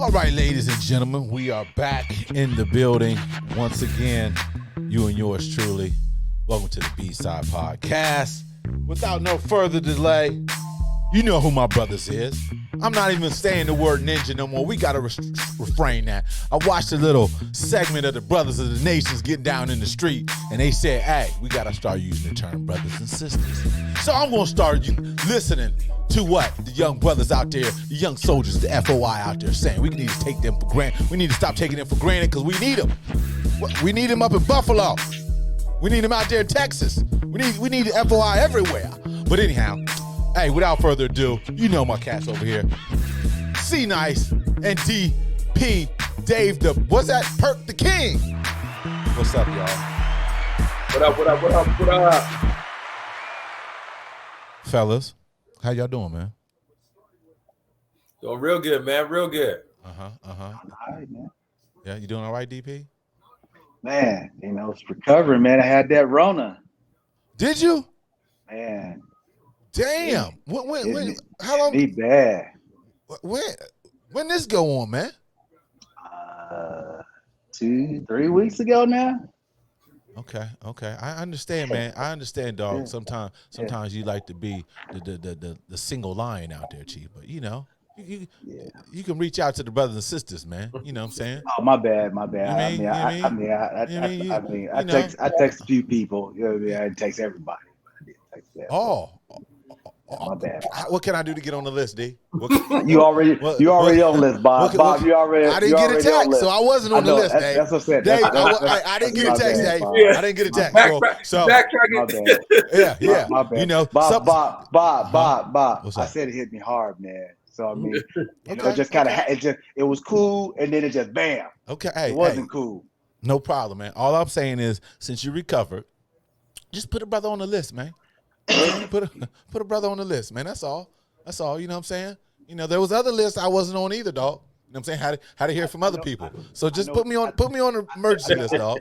All right, ladies and gentlemen, we are back in the building once again. You and yours truly. Welcome to the B-Side Podcast. Without no further delay, you know who my brothers is. I'm not even saying the word ninja no more. We got to refrain that. I watched a little segment of the Brothers of the Nations getting down in the street, and they said, hey, we got to start using the term brothers and sisters. So I'm going to start listening to what the young brothers out there, the young soldiers, the FOI out there saying. We need to take them for granted. We need to stop taking them for granted because we need them. We need them up in Buffalo. We need them out there in Texas. We need the FOI everywhere. But anyhow, hey, without further ado, you know my cats over here. C Nice and DP Dave the what's that? Perk the King. What's up, y'all? What up? Fellas, how y'all doing, man? Doing real good, man. Real good. All right, man. Yeah, you doing all right, DP? Man, it's recovering, man. I had that Rona. Did you? Man. Damn. When how long? Be bad. When this go on, man? 2-3 weeks ago now. Okay. I understand, man. I understand, dog. Yeah. Sometimes you like to be the single lion out there, Chief. But you can reach out to the brothers and sisters, man. You know what I'm saying? Oh, my bad. I text a few people. You know what I mean? I didn't text everybody. I did text them. My bad. What can I do to get on the list, D? You already on the list, Bob. You already. I didn't get a text, so I wasn't on the list, Dave. That's what I said. Dave, I didn't get a text, Dave. I didn't get a text. So Backtracking. Yeah. My bad. Bob. I said it hit me hard, man. So I mean, it just kind of it was cool, and then it just bam. Okay, it wasn't cool. No problem, man. All I'm saying is, since you recovered, just put a brother on the list, man. Put a brother on the list, man. That's all. You know what I'm saying? There was other lists I wasn't on either, dog. You know what I'm saying? How to hear from other people. So just put me on the emergency list, dog.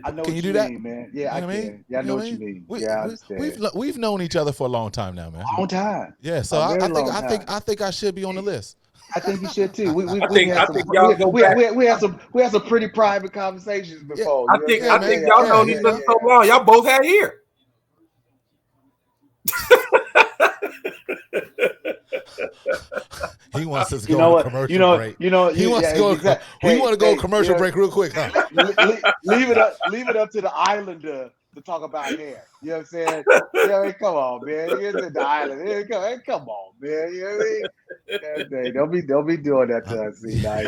I know. Can you do that, mean, man? Yeah, I can. Yeah, I know what you mean. I understand. We've known each other for a long time now, man. Long time. Yeah. So I think I should be on the list. I think you should too. We had some pretty private conversations before. I think y'all know each other so long. Y'all both had here. He wants us to go to commercial break. He wants to go. Exactly. We want to go commercial break real quick, huh? Leave it up to the islander to talk about hair. You know what I'm saying? Come on, man. You're the island. Come on, man. You know what I mean? Don't be doing that to us, see, nice.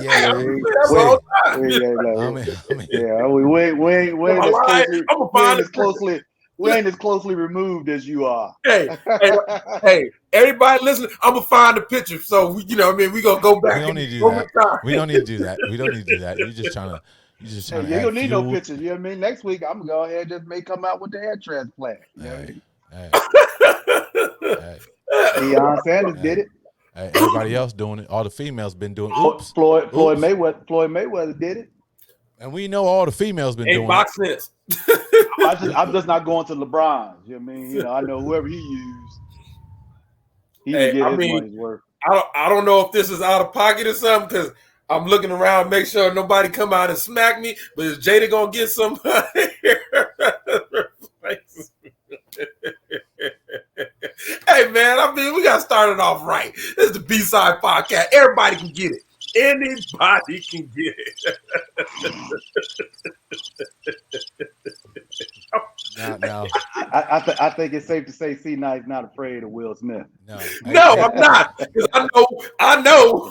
We ain't as closely removed as you are. Hey, everybody listen, I'm gonna find the picture. So we gonna go back. We don't need to do that. We don't need to do that. You're just trying to. You don't need no pictures. You know what I mean? Next week I'm gonna go ahead and just may come out with the hair transplant. Hey. Deion Sanders did it. Hey, everybody else doing it. All the females been doing it. Oops. Floyd Mayweather did it. And we know all the females been doing box sense. I'm just not going to LeBron. You know what I mean? I know whoever he used, he can get his money's worth. I don't know if this is out of pocket or something because I'm looking around, make sure nobody come out and smack me. But is Jada gonna get somebody? Hey man, we gotta start it off right. This is the B-Side Podcast. Everybody can get it. Anybody can get it. No. I think it's safe to say C-Nice not afraid of Will Smith. No, I'm not. Because I know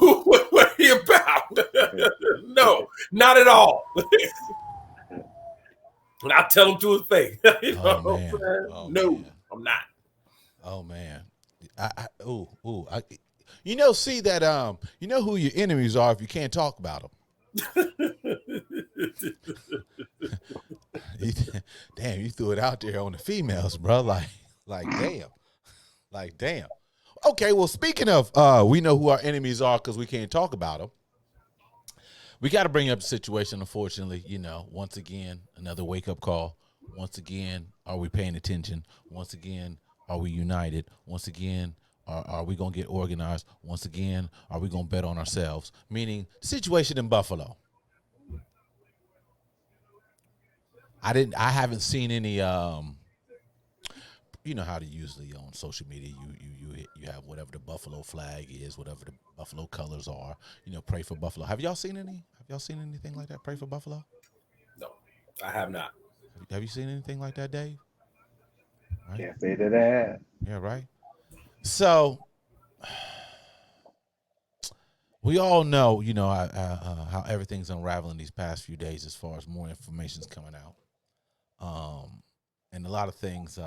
what he about. No, not at all. And I tell him to his face. Man. No, I'm not. Oh man. See that you know who your enemies are if you can't talk about them. Damn, you threw it out there on the females, bro. Like damn. Okay, well, speaking of, we know who our enemies are because we can't talk about them. We got to bring up the situation, unfortunately. Once again, another wake-up call. Once again, are we paying attention? Once again, are we united? Once again, Are we going to get organized? Once again, are we going to bet on ourselves? Meaning, situation in Buffalo. I haven't seen any, you know how to usually on social media, you have whatever the Buffalo flag is, whatever the Buffalo colors are, pray for Buffalo. Have y'all seen anything like that? Pray for Buffalo? No, I have not. Have you seen anything like that, Dave? Right? Can't say that I have. Yeah, right. So we all know, how everything's unraveling these past few days as far as more information's coming out, and a lot of things.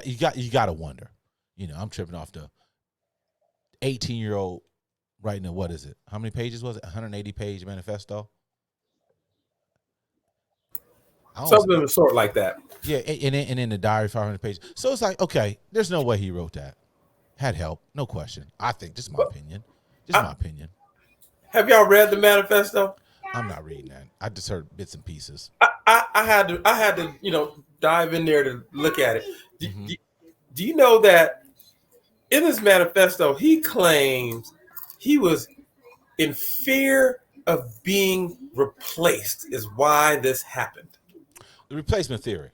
You got to wonder. I'm tripping off the 18-year-old writing a, what is it? How many pages was it? 180-page manifesto. Something of the sort like that. Yeah, and in the diary, 500 pages. So it's like, okay, there's no way he wrote that. Had help, no question. I think, just my opinion. My opinion. Have y'all read the manifesto? I'm not reading that. I just heard bits and pieces. I had to dive in there to look at it. Do you know that in his manifesto he claims he was in fear of being replaced is why this happened? The replacement theory.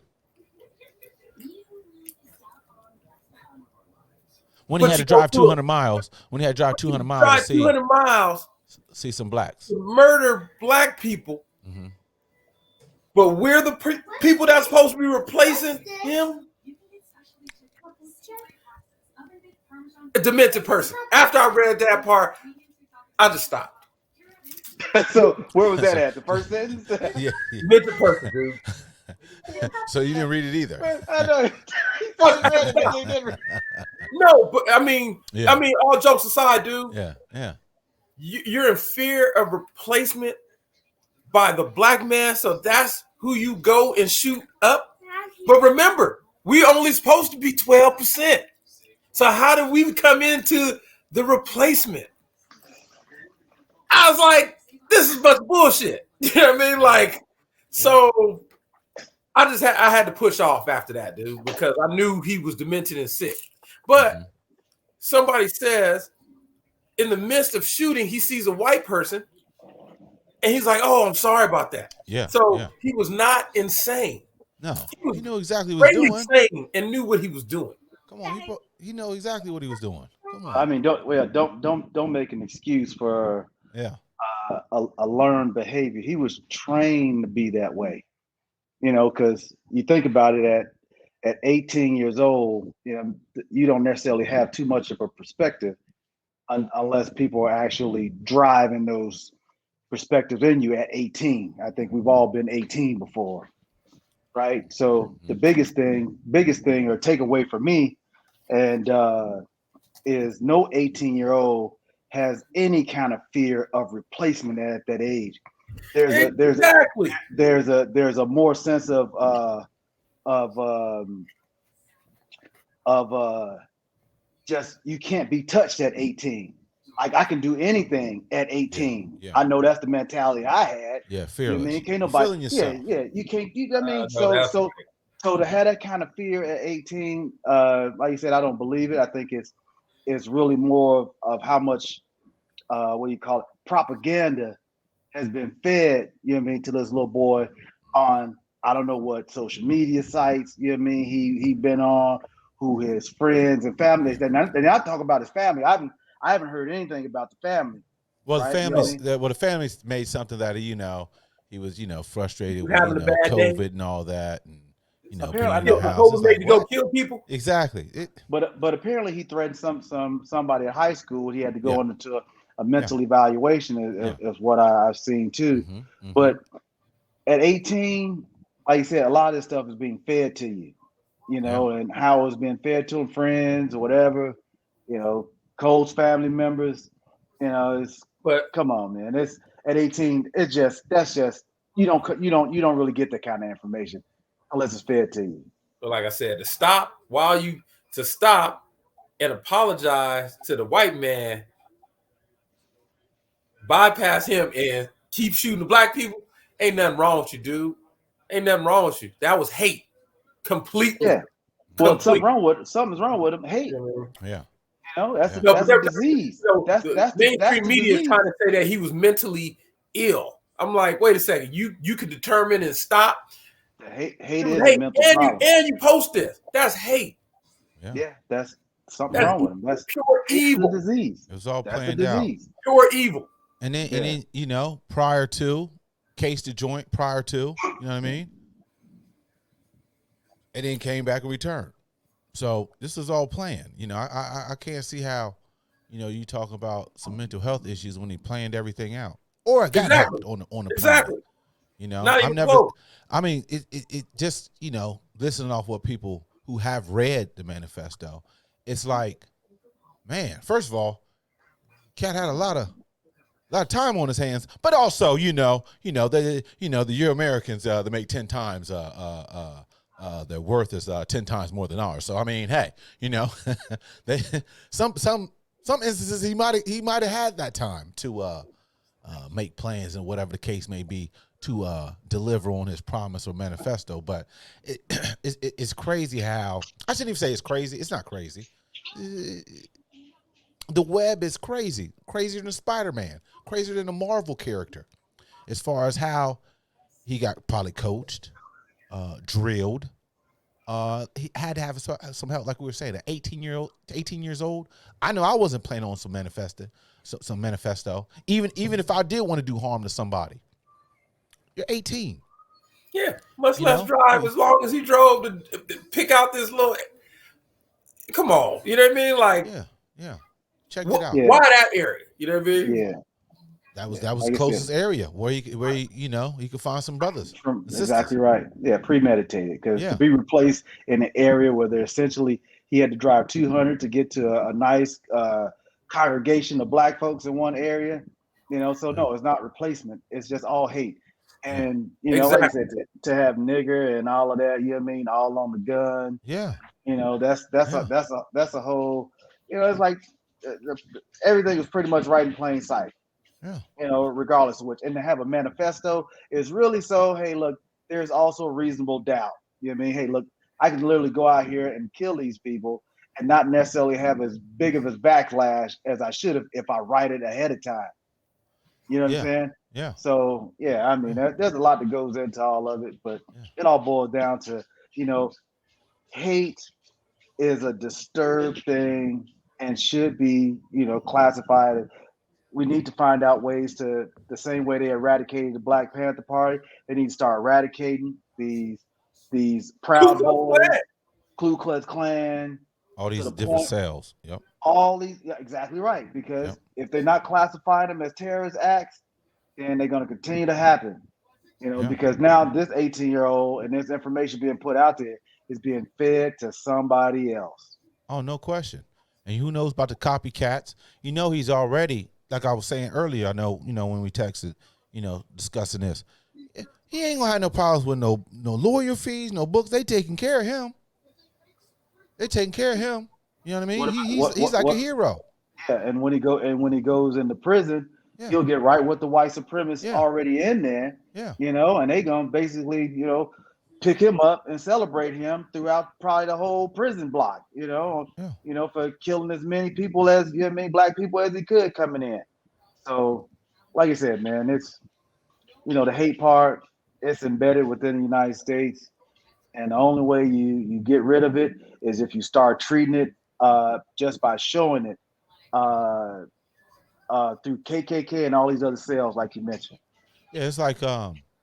When he had to drive 200 miles, to see some blacks, murder black people, but we're the people that's supposed to be replacing him. A demented person. After I read that part, I just stopped. So where was that at? The first sentence? Yeah. Demented person, dude. So you didn't read it either. I know. No, but I mean, all jokes aside, dude. Yeah. You're in fear of replacement by the black man, so that's who you go and shoot up. But remember, we only supposed to be 12%. So how did we come into the replacement? I was like, this is much bullshit. You know what I mean? Like, so I had to push off after that, dude, because I knew he was demented and sick. But somebody says in the midst of shooting, he sees a white person and he's like, oh, I'm sorry about that. Yeah. So he was not insane. No, he knew exactly what he was doing. Insane and knew what he was doing. Come on, he know exactly what he was doing. Come on. I mean, don't make an excuse for a learned behavior. He was trained to be that way, because you think about it at 18 years old, you don't necessarily have too much of a perspective unless people are actually driving those perspectives in you at 18. I think we've all been 18 before, right? So the biggest thing or takeaway for me and is no 18-year-old has any kind of fear of replacement at that age. There's a more sense of just you can't be touched at 18. Like I can do anything at 18. Yeah. I know that's the mentality I had. Yeah, fearless. You know, can't nobody. Feeling yourself. Yeah. You can't. So to have that kind of fear at 18, like you said, I don't believe it. I think it's really more of how much propaganda has been fed, to this little boy on I don't know what social media sites, he been on, who his friends and family. They're not talking about his family. I haven't heard anything about the family. Well, right? The family's made something that he was frustrated with COVID day. And all that, and apparently COVID made to go kill people. Exactly. But apparently he threatened somebody at high school. He had to go into a mental evaluation. Is what I've seen too. Mm-hmm. But at 18, like you said, a lot of this stuff is being fed to you, and how it's being fed to friends or whatever, Cole's family members, but come on, man. It's at 18. That's just you don't really get that kind of information unless it's fed to you. But like I said, to stop and apologize to the white man, bypass him and keep shooting the black people. Ain't nothing wrong with you, dude. Ain't nothing wrong with you. That was hate, completely. Yeah. Well, Complete. something's wrong with him. Hate. Yeah. That's Yeah. that's a disease. That's The that's mainstream the media is disease. trying to say that he was mentally ill. I'm like, wait a second, you could determine and stop. Hate Dude, is a hate, mental and problem. you post this. That's hate. Yeah. Yeah, that's something's That's wrong with him. That's pure hate is a evil. disease. It was all That's a planned out. disease. Pure evil. And then, Yeah. you know, prior to case the joint, prior to, you know what I mean? And then came back and returned. So this is all planned. You know, I can't see how, you know, you talk about some mental health issues when he planned everything out or got Exactly. help on the Exactly. plan. You know, Not I'm even never. close. I mean, it just, you know, listening off what people who have read the manifesto, it's like, man, first of all, Cat had a lot of time on his hands, but also, the Euro Americans, they make 10 times their worth is 10 times more than ours. So I mean, hey, you know, they some instances he might have had that time to make plans and whatever the case may be to deliver on his promise or manifesto. But it's crazy how I shouldn't even say it's crazy. It's not crazy. The web is crazier than Spider-Man, crazier than a Marvel character, as far as how he got probably coached, drilled. He had to have some help, like we were saying. At 18 years old, I know I wasn't planning on some manifesto. Even if I did want to do harm to somebody, you're 18. Yeah, much You less know, drive as long as he drove to pick out this little. Come on, you know what I mean? Like, yeah. Checked it out. Yeah. why that area? You know what I mean? Yeah. That was Like the I closest said, area where he could find some brothers and sisters. exactly right. Yeah, premeditated. Because Yeah. to be replaced in an area where they're essentially he had to drive 200 to get to a nice congregation of black folks in one area. You know, so no, it's not replacement. It's just all hate. Yeah. And you know, like I Exactly. said, to have nigger and all of that, you know what I mean, all on the gun. Yeah. You know, that's Yeah. a whole. You know, it's like everything is pretty much right in plain sight. Yeah. You know, regardless of which, and to have a manifesto is really so. Hey, look, there's also reasonable doubt. You know what I mean? Hey, look, I can literally go out here and kill these people and not necessarily have as big of a backlash as I should have if I write it ahead of time. You know what I'm saying? Yeah. So yeah, I mean, there's a lot that goes into all of it, but it all boils down to, you know, hate is a disturbed thing and should be, you know, classified. We need to find out ways to the same way they eradicated the Black Panther Party. They need to start eradicating these Ku Proud Klux Boys, Klan. Ku Klux Klan, All to these the different point. cells. Yep. All these, yeah, exactly right. Because if they're not classifying them as terrorist acts, then they're going to continue to happen. You know, because now this 18-year-old and this information being put out there is being fed to somebody else. Oh, no question. And who knows about the copycats? You know, he's already, like I was saying earlier, I know, you know, when we texted, you know, discussing this, he ain't gonna have no problems with no lawyer fees, no books. They taking care of him. They taking care of him. You know what I mean? He's like a hero. Yeah, and when he goes into prison, he'll get right with the white supremacists already in there. Yeah. You know, and they gonna basically, you know, pick him up and celebrate him throughout probably the whole prison block, you know, for killing as many people as black people as he could coming in. So, like I said, man, it's the hate part, it's embedded within the United States. And the only way you get rid of it is if you start treating it just by showing it through KKK and all these other cells, like you mentioned. Yeah, it's like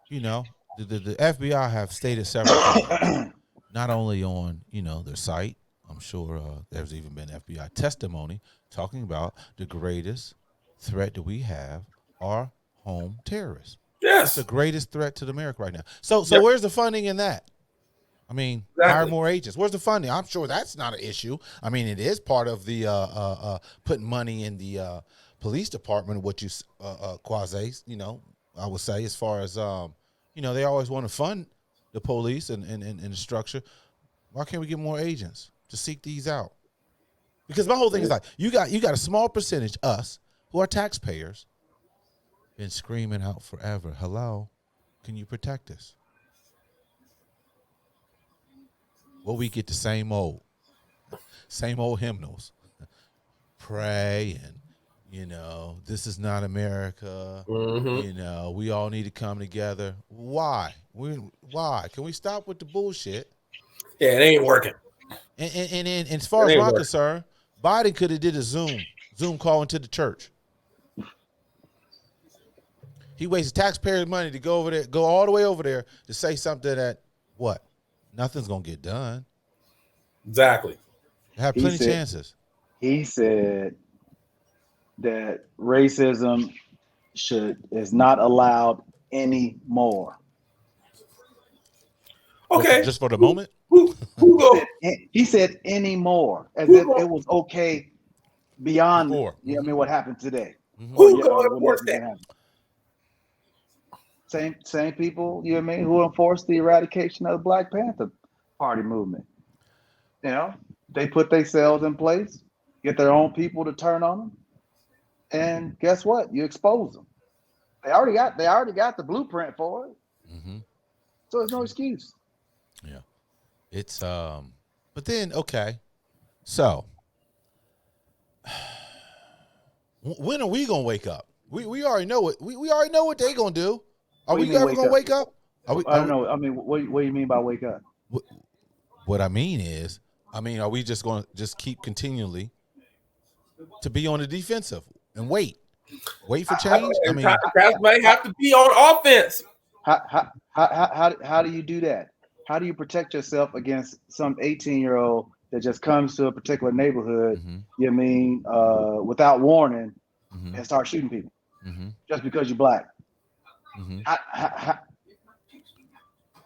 you know, the FBI have stated several times, not only on their site. I'm sure there's even been FBI testimony talking about the greatest threat that we have are home terrorists. Yes. That's the greatest threat to America right now. So where's the funding in that? I mean, hire more agents. Where's the funding? I'm sure that's not an issue. I mean, it is part of the putting money in the police department, what you quasi, I would say, as far as they always want to fund the police and the structure. Why can't we get more agents to seek these out? Because my whole thing is like, you got a small percentage, us, who are taxpayers, been screaming out forever. Hello, can you protect us? Well, we get the same old hymnals. Pray and, this is not America. Mm-hmm. We all need to come together. Why? Why? Can we stop with the bullshit? Yeah, it ain't working. And as far as I'm concerned, Biden could have did a Zoom call into the church. He wasted taxpayers' money to go over there, go all the way over there to say something that nothing's gonna get done. Exactly. Have plenty of chances. He said that racism is not allowed anymore. Okay. Just for the moment? Who go? He said anymore, as if it was okay beyond Before. what happened today. Mm-hmm. Who go enforce that? Same people, who enforced the eradication of the Black Panther Party movement. They put themselves in place, get their own people to turn on them, and guess what? You expose them. They already got the blueprint for it. Mm-hmm. So there's no excuse. Yeah. It's but then okay. So when are we gonna wake up? We already know what we already know what they gonna do. Are we ever gonna wake up? I don't know. I mean, what do you mean by wake up? What I mean is, are we just going to just keep continually to be on the defensive and wait for change? Guys might have to be on offense. How do you do that? How do you protect yourself against some 18-year-old that just comes to a particular neighborhood, without warning, and start shooting people just because you're black?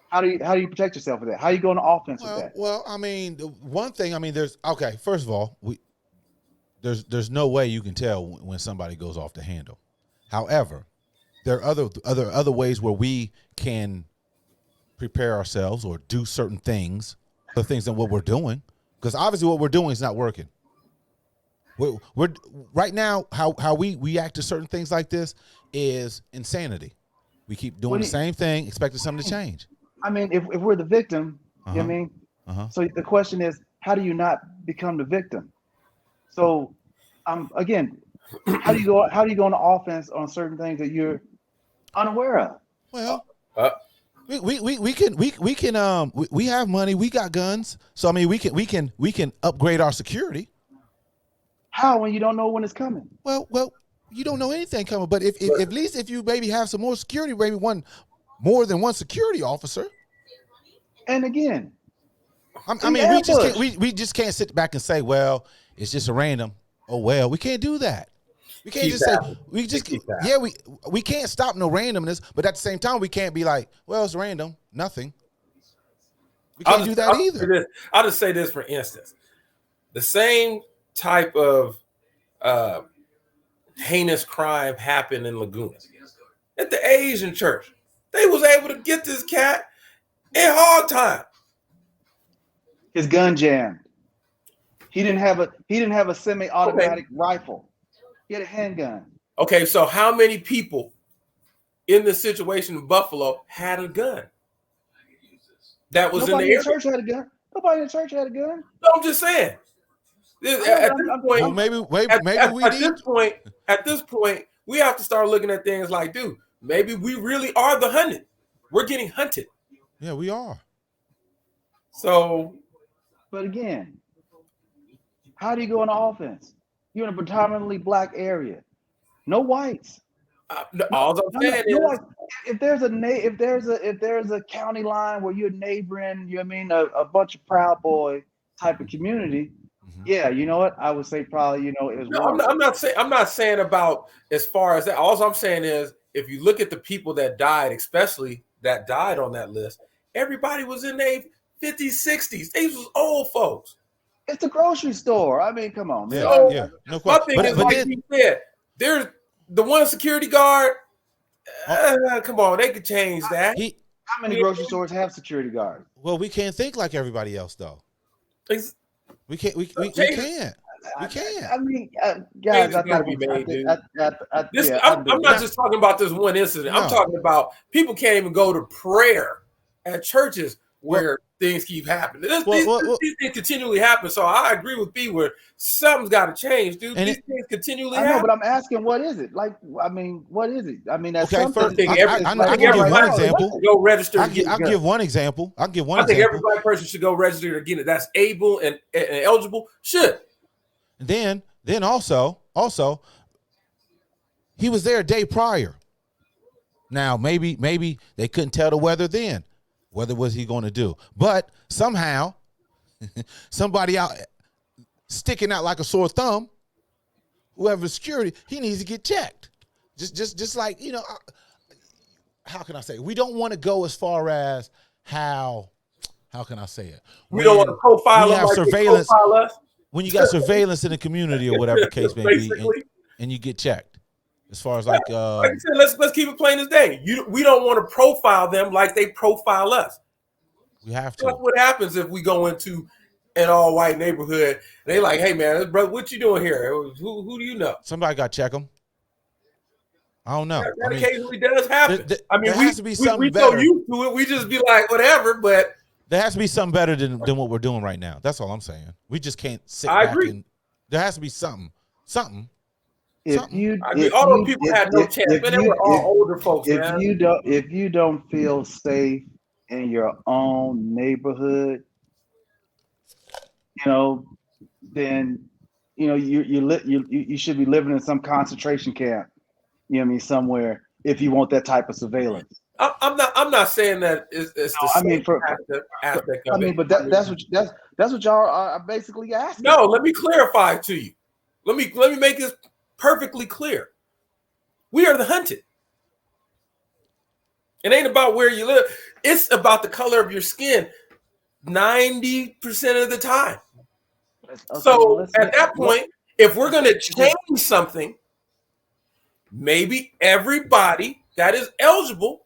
How do you protect yourself with that? How do you go on offense with that? Well, one thing, there's first of all, there's no way you can tell when somebody goes off the handle. However, there are other ways where we can prepare ourselves or do certain things, other things than what we're doing, because obviously what we're doing is not working. We're right now how we react to certain things like this is insanity. We keep doing the same thing, expecting something to change. If we're the victim, so the question is, how do you not become the victim? So, again, how do you go on offense on certain things that you're unaware of? Well, we have money, we got guns, so we can upgrade our security. How, when you don't know when it's coming? Well, you don't know anything coming, but if at least if you maybe have some more security, maybe more than one security officer. And again, we just can't sit back and say, well, it's just a random. Oh well, we can't do that. We can't we can't stop no randomness, but at the same time we can't be like, well, it's random, nothing. We can't do that either. I'll just say this for instance. The same type of heinous crime happened in Laguna at the Asian church. They was able to get this cat in hard time. His gun jammed. He didn't have a semi-automatic rifle. He had a handgun. Okay, so how many people in this situation in Buffalo had a gun? That was Nobody in the area. Church had a gun. Nobody in the church had a gun. No, I'm just saying. At this point, we have to start looking at things like, dude, maybe we really are the hunted. We're getting hunted. Yeah, we are. So, but again, how do you go on offense? You're in a predominantly black area, no whites. All I'm saying is, if there's a county line where you're neighboring, a bunch of Proud Boy type of community. Yeah, you know what? I would say probably, it was. No, I'm not saying about as far as that. All I'm saying is, if you look at the people that died, especially that died on that list, everybody was in their 50s, 60s. These was old folks. It's the grocery store. Come on, man. Yeah, no question. My thing is, like you said, there's the one security guard. Come on, they could change that. How many grocery stores have security guards? Well, we can't think like everybody else, though. We can't. We can't. We can't. Guys, I gotta be made, dude. I'm not just talking about this one incident. No. I'm talking about people can't even go to prayer at churches where things keep happening. Well, These things continually happen. So I agree with B where something's got to change, dude. These things continually happen. I know, but I'm asking, what is it? Like, I mean, what is it? I mean, that's okay, something. first, I can give one example. Go register. I can give one example. I think every black person should go register to get it. That's able and eligible. Should. Then also, he was there a day prior. Now, maybe they couldn't tell the weather then. What was he going to do? But somehow, somebody out sticking out like a sore thumb, whoever security, he needs to get checked. Just like, you know, how can I say it? We don't want to go as far as how can I say it? We don't want to profile them like surveillance, they profile us. When you got surveillance in the community or whatever the case may be, and you get checked. As far as like I said, let's keep it plain as day. We don't want to profile them like they profile us. We have to. That's what happens if we go into an all-white neighborhood. And they like, hey man, brother, what you doing here? Who do you know? Somebody got to check them. I don't know. That occasionally does happen. There has to be something we better. so used to it, we just be like, whatever. But there has to be something better than what we're doing right now. That's all I'm saying. We just can't sit I back agree. and there has to be something. All those people had no chance. Man, they were all older folks. If you don't feel safe in your own neighborhood, you know, then you know you should be living in some concentration camp. You know what I mean, somewhere if you want that type of surveillance. I'm not saying that it's the aspect of it. But that's what y'all are basically asking. No, let me clarify to you. Let me make this perfectly clear. We are the hunted. It ain't about where you live. It's about the color of your skin 90% of the time. Okay, so at that point, if we're going to change something, maybe everybody that is eligible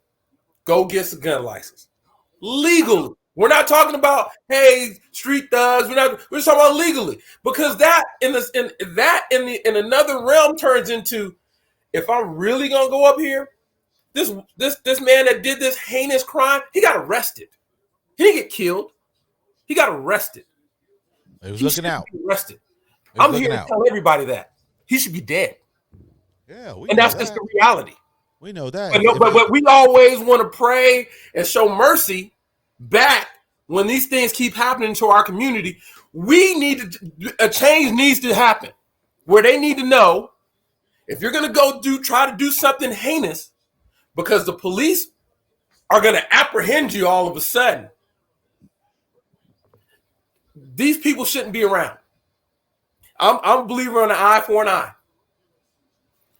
go get a gun license legally. We're not talking about, hey, street thugs. We're just talking about legally, because that in another realm turns into, if I'm really gonna go up here, this man that did this heinous crime, he got arrested. He didn't get killed. He got arrested. He was looking out. Arrested. I'm here to tell everybody that he should be dead. Yeah, and that's just the reality. We know that. But we always want to pray and show mercy back when these things keep happening to our community. We need a change needs to happen where they need to know, if you're going to try to do something heinous because the police are going to apprehend you all of a sudden, these people shouldn't be around. I'm a believer in an eye for an eye.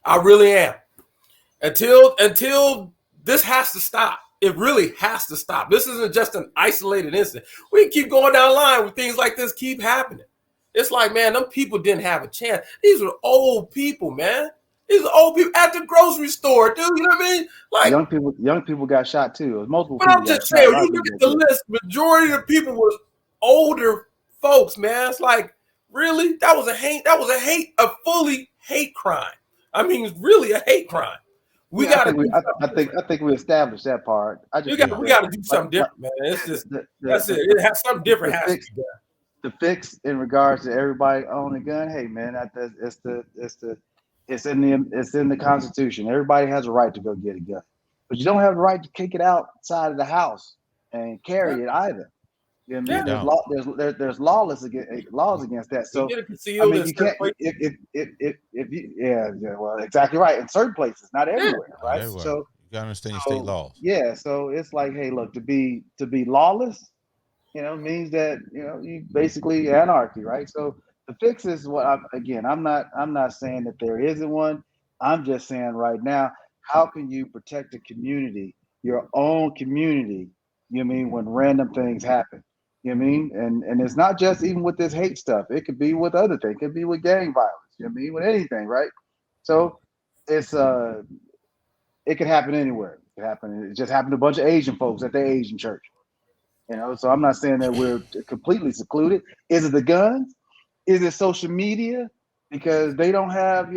I really am. Until this has to stop. It really has to stop. This isn't just an isolated incident. We can keep going down the line with things like this keep happening. It's like, man, them people didn't have a chance. These are old people, man. These are old people at the grocery store, dude. You know what I mean? Like young people got shot too. Multiple. But I'm just saying, you look at the list. Majority of the people were older folks, man. It's like, really? That was a fully hate crime. I mean, really a hate crime. I think we established that part. We got to do something different, man. It's just that's it. It has something different. The fix in regards to everybody owning a gun. Hey, man, it's in the Constitution. Everybody has a right to go get a gun, but you don't have the right to kick it outside of the house and carry it either. You know what I mean? There's laws against that. So I mean, you can't well, exactly right. In certain places, not everywhere, right? Everywhere. So you gotta understand your state laws. Yeah, so it's like, hey, look, to be lawless, means that you basically anarchy, right? So the fix is what I'm not saying that there isn't one. I'm just saying right now, how can you protect the community, your own community? You know what I mean, when random things happen. You know what I mean? And it's not just even with this hate stuff. It could be with other things. It could be with gang violence. You know what I mean? With anything, right? So it's it could happen anywhere. It just happened to a bunch of Asian folks at their Asian church. So I'm not saying that we're completely secluded. Is it the guns? Is it social media? Because they don't have,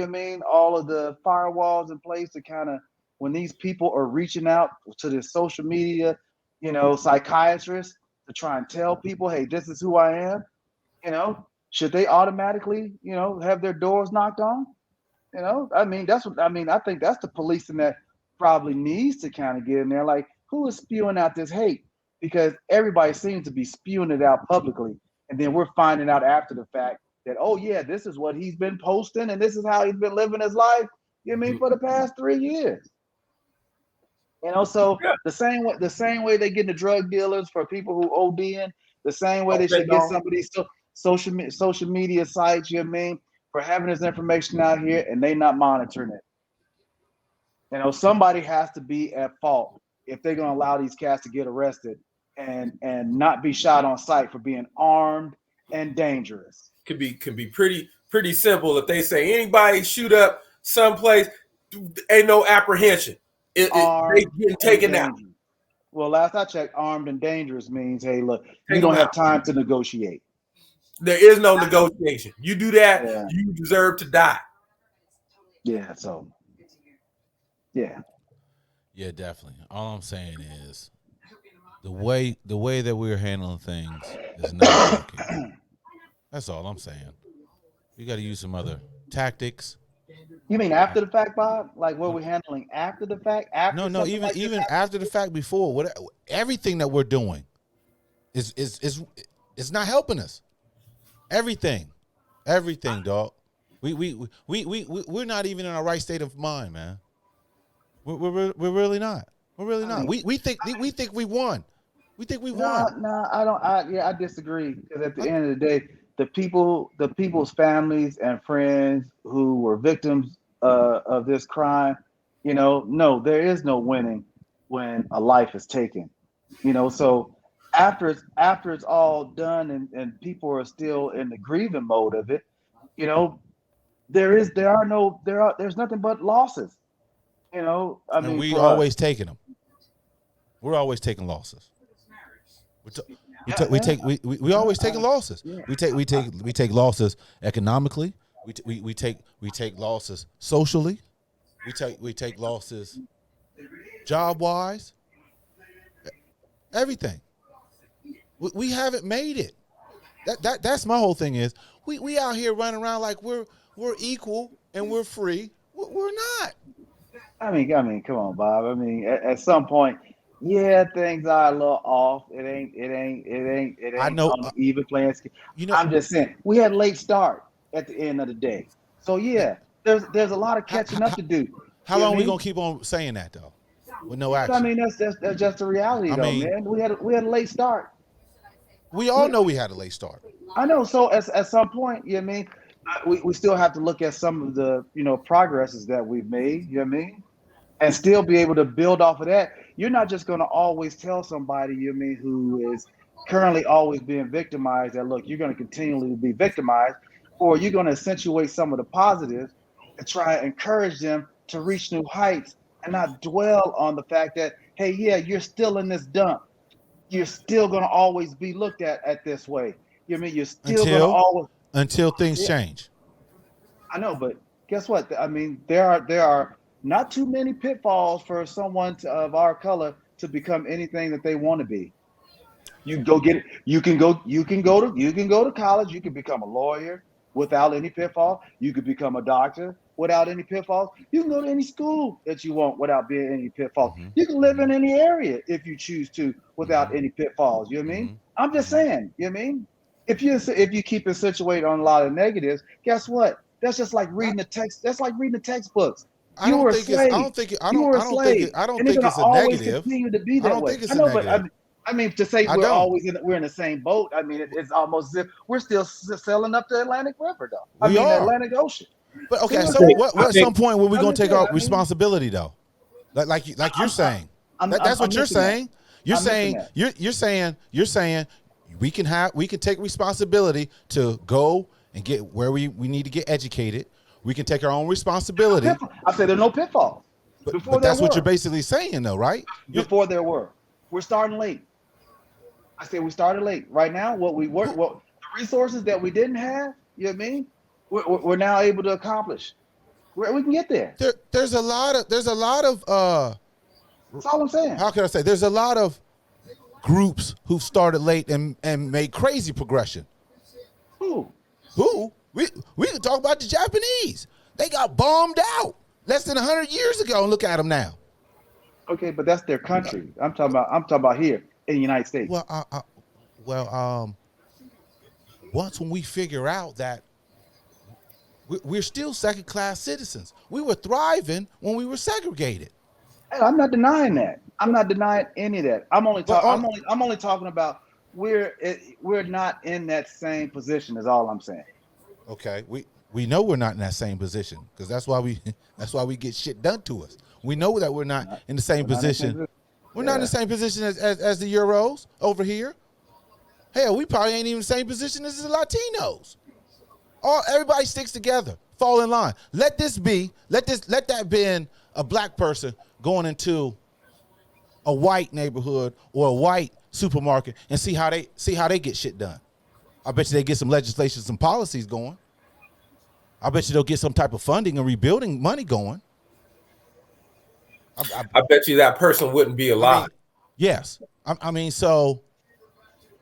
all of the firewalls in place to kind of, when these people are reaching out to the social media, psychiatrists, to try and tell people, hey, this is who I am, should they automatically, have their doors knocked on? I mean, I think that's the policing that probably needs to kind of get in there. Like, who is spewing out this hate? Because everybody seems to be spewing it out publicly. And then we're finding out after the fact that, oh yeah, this is what he's been posting and this is how he's been living his life, for the past 3 years. So the same way they get the drug dealers for people who OD in, the same way they should get some of these social media sites, for having this information out here and they not monitoring it. Somebody has to be at fault if they're going to allow these cats to get arrested and not be shot on sight for being armed and dangerous. Can be pretty simple. If they say anybody shoot up someplace, ain't no apprehension. They getting taken out. Well, last I checked, armed and dangerous means, hey, look, you don't have time to negotiate. There is no negotiation. You do that, you deserve to die. Yeah, so. Yeah. Yeah, definitely. All I'm saying is the way that we're handling things is not working. That's all I'm saying. We got to use some other tactics. You mean after the fact, Bob? Like what we're handling after the fact? No, even after the fact, before everything that we're doing is not helping us. Everything, dog. We're not even in our right state of mind, man. We're really not. We're really not. We think we won. We think we won. No, I don't. I disagree, because at the end of the day, the people's families and friends who were victims of this crime, no, there is no winning when a life is taken. So after it's all done and people are still in the grieving mode of it, there's nothing but losses. We're always taking them. We're always taking losses. We always taking losses. Yeah. We take losses economically. We take losses socially. We take losses job wise. Everything. We haven't made it. That's my whole thing is we out here running around like we're equal and we're free. We're not. I mean, come on, Bob. I mean, at some point, yeah, things are a little off. It ain't. I know. On even playing. I'm just saying we had a late start at the end of the day. So yeah, there's a lot of catching up to do. How long are we gonna keep on saying that though, with no action? I mean, that's just the reality, man. We had a late start. We all know we had a late start. I know. So at some point, we still have to look at some of the progresses that we've made. And still be able to build off of that. You're not just going to always tell somebody, who is currently always being victimized that, look, you're going to continually be victimized, or you're going to accentuate some of the positives and try and encourage them to reach new heights and not dwell on the fact that, hey, yeah, you're still in this dump. You're still going to always be looked at this way. You're still going to always. Until things change. I know, but guess what? I mean, there are not too many pitfalls for someone of our color to become anything that they want to be. You go get it. You can go to college. You can become a lawyer without any pitfall. You could become a doctor without any pitfalls. You can go to any school that you want without being any pitfalls. Mm-hmm. You can live in any area if you choose to without any pitfalls. You know what I mean? Mm-hmm. I'm just saying. You know what I mean? If you keep it situated on a lot of negatives, guess what? That's just like reading the text. That's like reading the textbooks. I don't think it's a negative. I don't think it's a negative. I mean, to say we're in the same boat. I mean, it's almost as if we're still sailing up the Atlantic River, though. The Atlantic Ocean. But okay, so at some point when we're going to take our responsibility, though, like you're saying, that's what you're saying. You're saying we can take responsibility to go and get where we need to get educated. We can take our own responsibility. I said there's no pitfalls. But that's what you're basically saying, though, right? Before there were. We're starting late. I said we started late. Right now, the resources that we didn't have, you know what I mean? We're now able to accomplish. We can get there. There's a lot of. That's all I'm saying. How can I say? There's a lot of groups who started late and made crazy progression. Who? We can talk about the Japanese. They got bombed out less than 100 years ago, and look at them now. Okay, but that's their country. I'm talking about here in the United States. Well, once when we figure out that we're still second-class citizens, we were thriving when we were segregated. Hey, I'm not denying that. I'm not denying any of that. I'm only talking about we're not in that same position. Is all I'm saying. Okay, we know we're not in that same position because that's why we get shit done to us. We know that we're not in the same position. We're not in the same position as the Euros over here. Hell, we probably ain't even the same position as the Latinos. Everybody sticks together, fall in line. Let that be a black person going into a white neighborhood or a white supermarket and see how they get shit done. I bet you they get some legislation, some policies going. I bet you they'll get some type of funding and rebuilding money going. I bet you that person wouldn't be alive. Yes.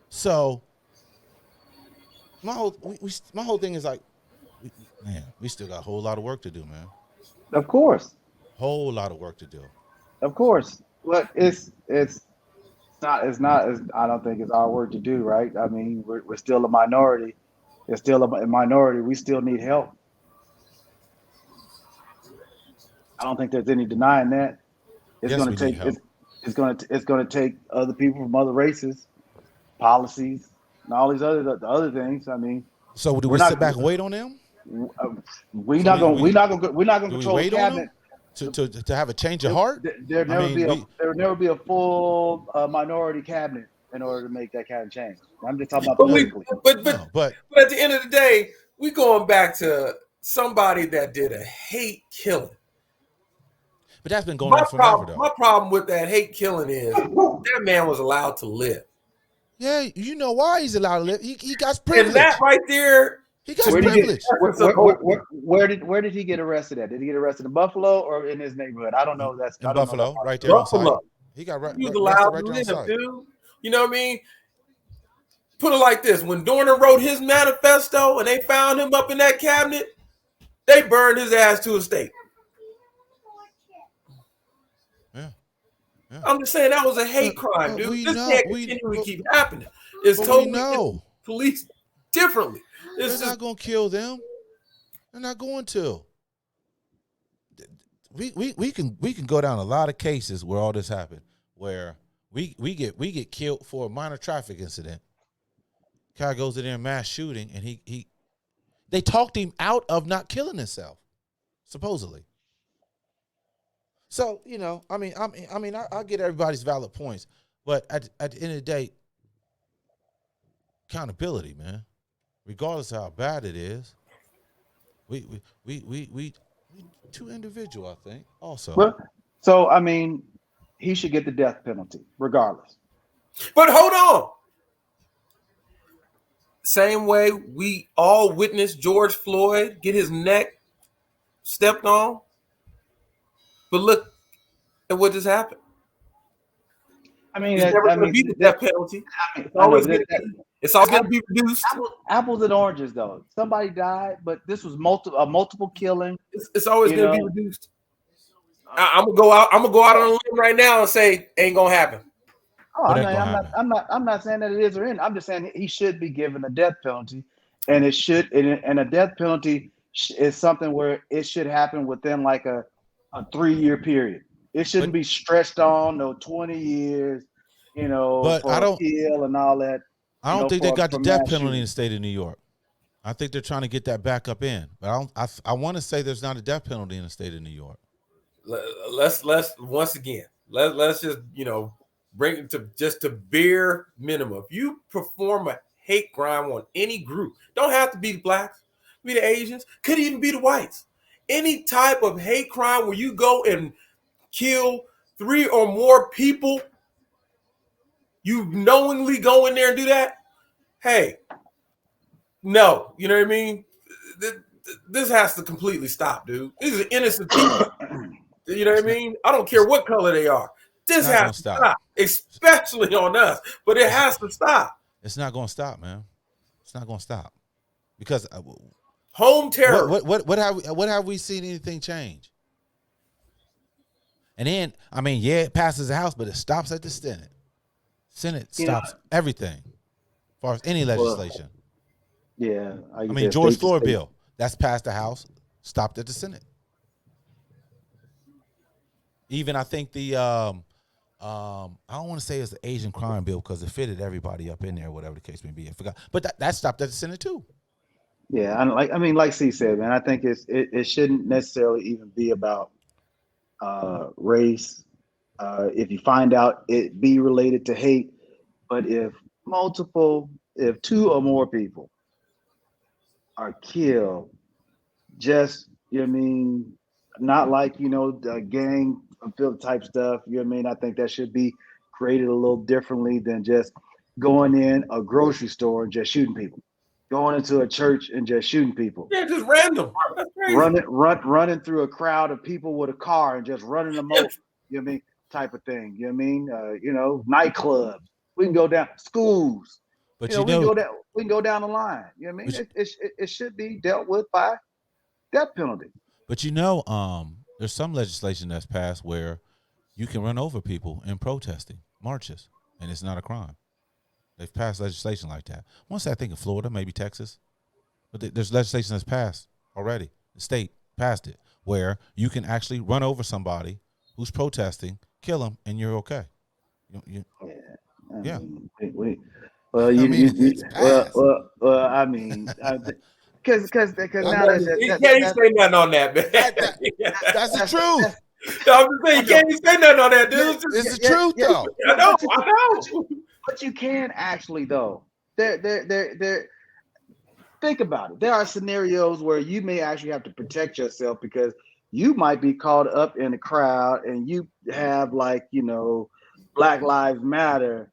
So my whole thing is like, we still got a whole lot of work to do, man. Of course. Whole lot of work to do. Of course. But it's not I don't think it's our work to do, right? I mean, we're still a minority. It's still a minority. We still need help. I don't think there's any denying that. It's going to take other people from other races, policies, and all these other things. I mean, so do we sit back and wait on them? We're not going to control the cabinet to have a change of heart. There'll never be a full minority cabinet in order to make that kind of change. I'm just talking about politically. But at the end of the day, we going back to somebody that did a hate killing. But that's been going on forever, though. My problem with that hate killing is that man was allowed to live. Yeah, you know why he's allowed to live. He got privilege. And that right there, he got privilege. Where did he get arrested at? Did he get arrested in Buffalo or in his neighborhood? I don't know. That's in Buffalo, right there. Buffalo. He got he was allowed to live, dude. You know what I mean? Put it like this: when Dorner wrote his manifesto and they found him up in that cabinet, they burned his ass to a stake. Yeah. I'm just saying that was a hate crime, dude. This can't continue to keep happening. It's totally police differently. They're not going to kill them. They're not going to. We can go down a lot of cases where all this happened, where we get killed for a minor traffic incident. Guy goes in there and mass shooting, and they talked him out of not killing himself, supposedly. So, you know, I get everybody's valid points, but at the end of the day, accountability, man. Regardless of how bad it is, we too individual, I think. Also, well, so I mean, he should get the death penalty, regardless. But hold on. Same way we all witnessed George Floyd get his neck stepped on. But look at what just happened. I mean, it's never going to be the death penalty. It's always going to be reduced. Apples and oranges, though. Somebody died, but this was multiple killing. It's always going to be reduced. I'm gonna go out on a limb right now and say ain't gonna happen. Oh, I'm not saying that it is or isn't. I'm just saying he should be given a death penalty, and it should. And a death penalty is something where it should happen within like a 3-year period. It shouldn't be stretched on 20 years, but for a kill and all that. I don't think they got the death penalty in the state of New York. I think they're trying to get that back up in. But I want to say there's not a death penalty in the state of New York. Let's once again, let's just, bring it to just to bare minimum. If you perform a hate crime on any group, don't have to be the blacks, be the Asians, could even be the whites. Any type of hate crime where you go and kill 3 or more people, you knowingly go in there and do that, hey, no, you know what I mean? This has to completely stop, dude. These are innocent people. You know what I mean? I don't care what color they are. This not gonna has to stop, especially on us. But it has to stop. It's not gonna stop, man. It's not gonna stop because Home terror. what have we seen anything change? And then I mean, yeah, it passes the House, but it stops at the Senate. Senate stops everything, as far as any legislation. Yeah, I mean, George Floyd bill that's passed the House, stopped at the Senate. Even I think the I don't want to say it's the Asian crime bill because it fitted everybody up in there, whatever the case may be. I forgot, but that stopped at the Senate too. Yeah, like C said, man, I think it shouldn't necessarily even be about race. If you find out it be related to hate, but if two or more people are killed, just not like the gang type stuff. I think that should be created a little differently than just going in a grocery store and just shooting people, going into a church and just shooting people. Yeah, just random. That's crazy. Running through a crowd of people with a car and just running them over. Type of thing. Nightclubs. We can go down schools. But we can go down the line. It should be dealt with by death penalty. But there's some legislation that's passed where you can run over people in protesting marches, and it's not a crime. They've passed legislation like that. Once I think of Florida, maybe Texas, but there's legislation that's passed already. The state passed it where you can actually run over somebody who's protesting, kill them, and you're okay. Yeah. Because now you can't say nothing on that, man. That's the truth. I'm just saying, you can't even say nothing on that, dude. It's the truth, though. I know. But you can actually, though. Think about it. There are scenarios where you may actually have to protect yourself because you might be caught up in a crowd and you have Black Lives Matter,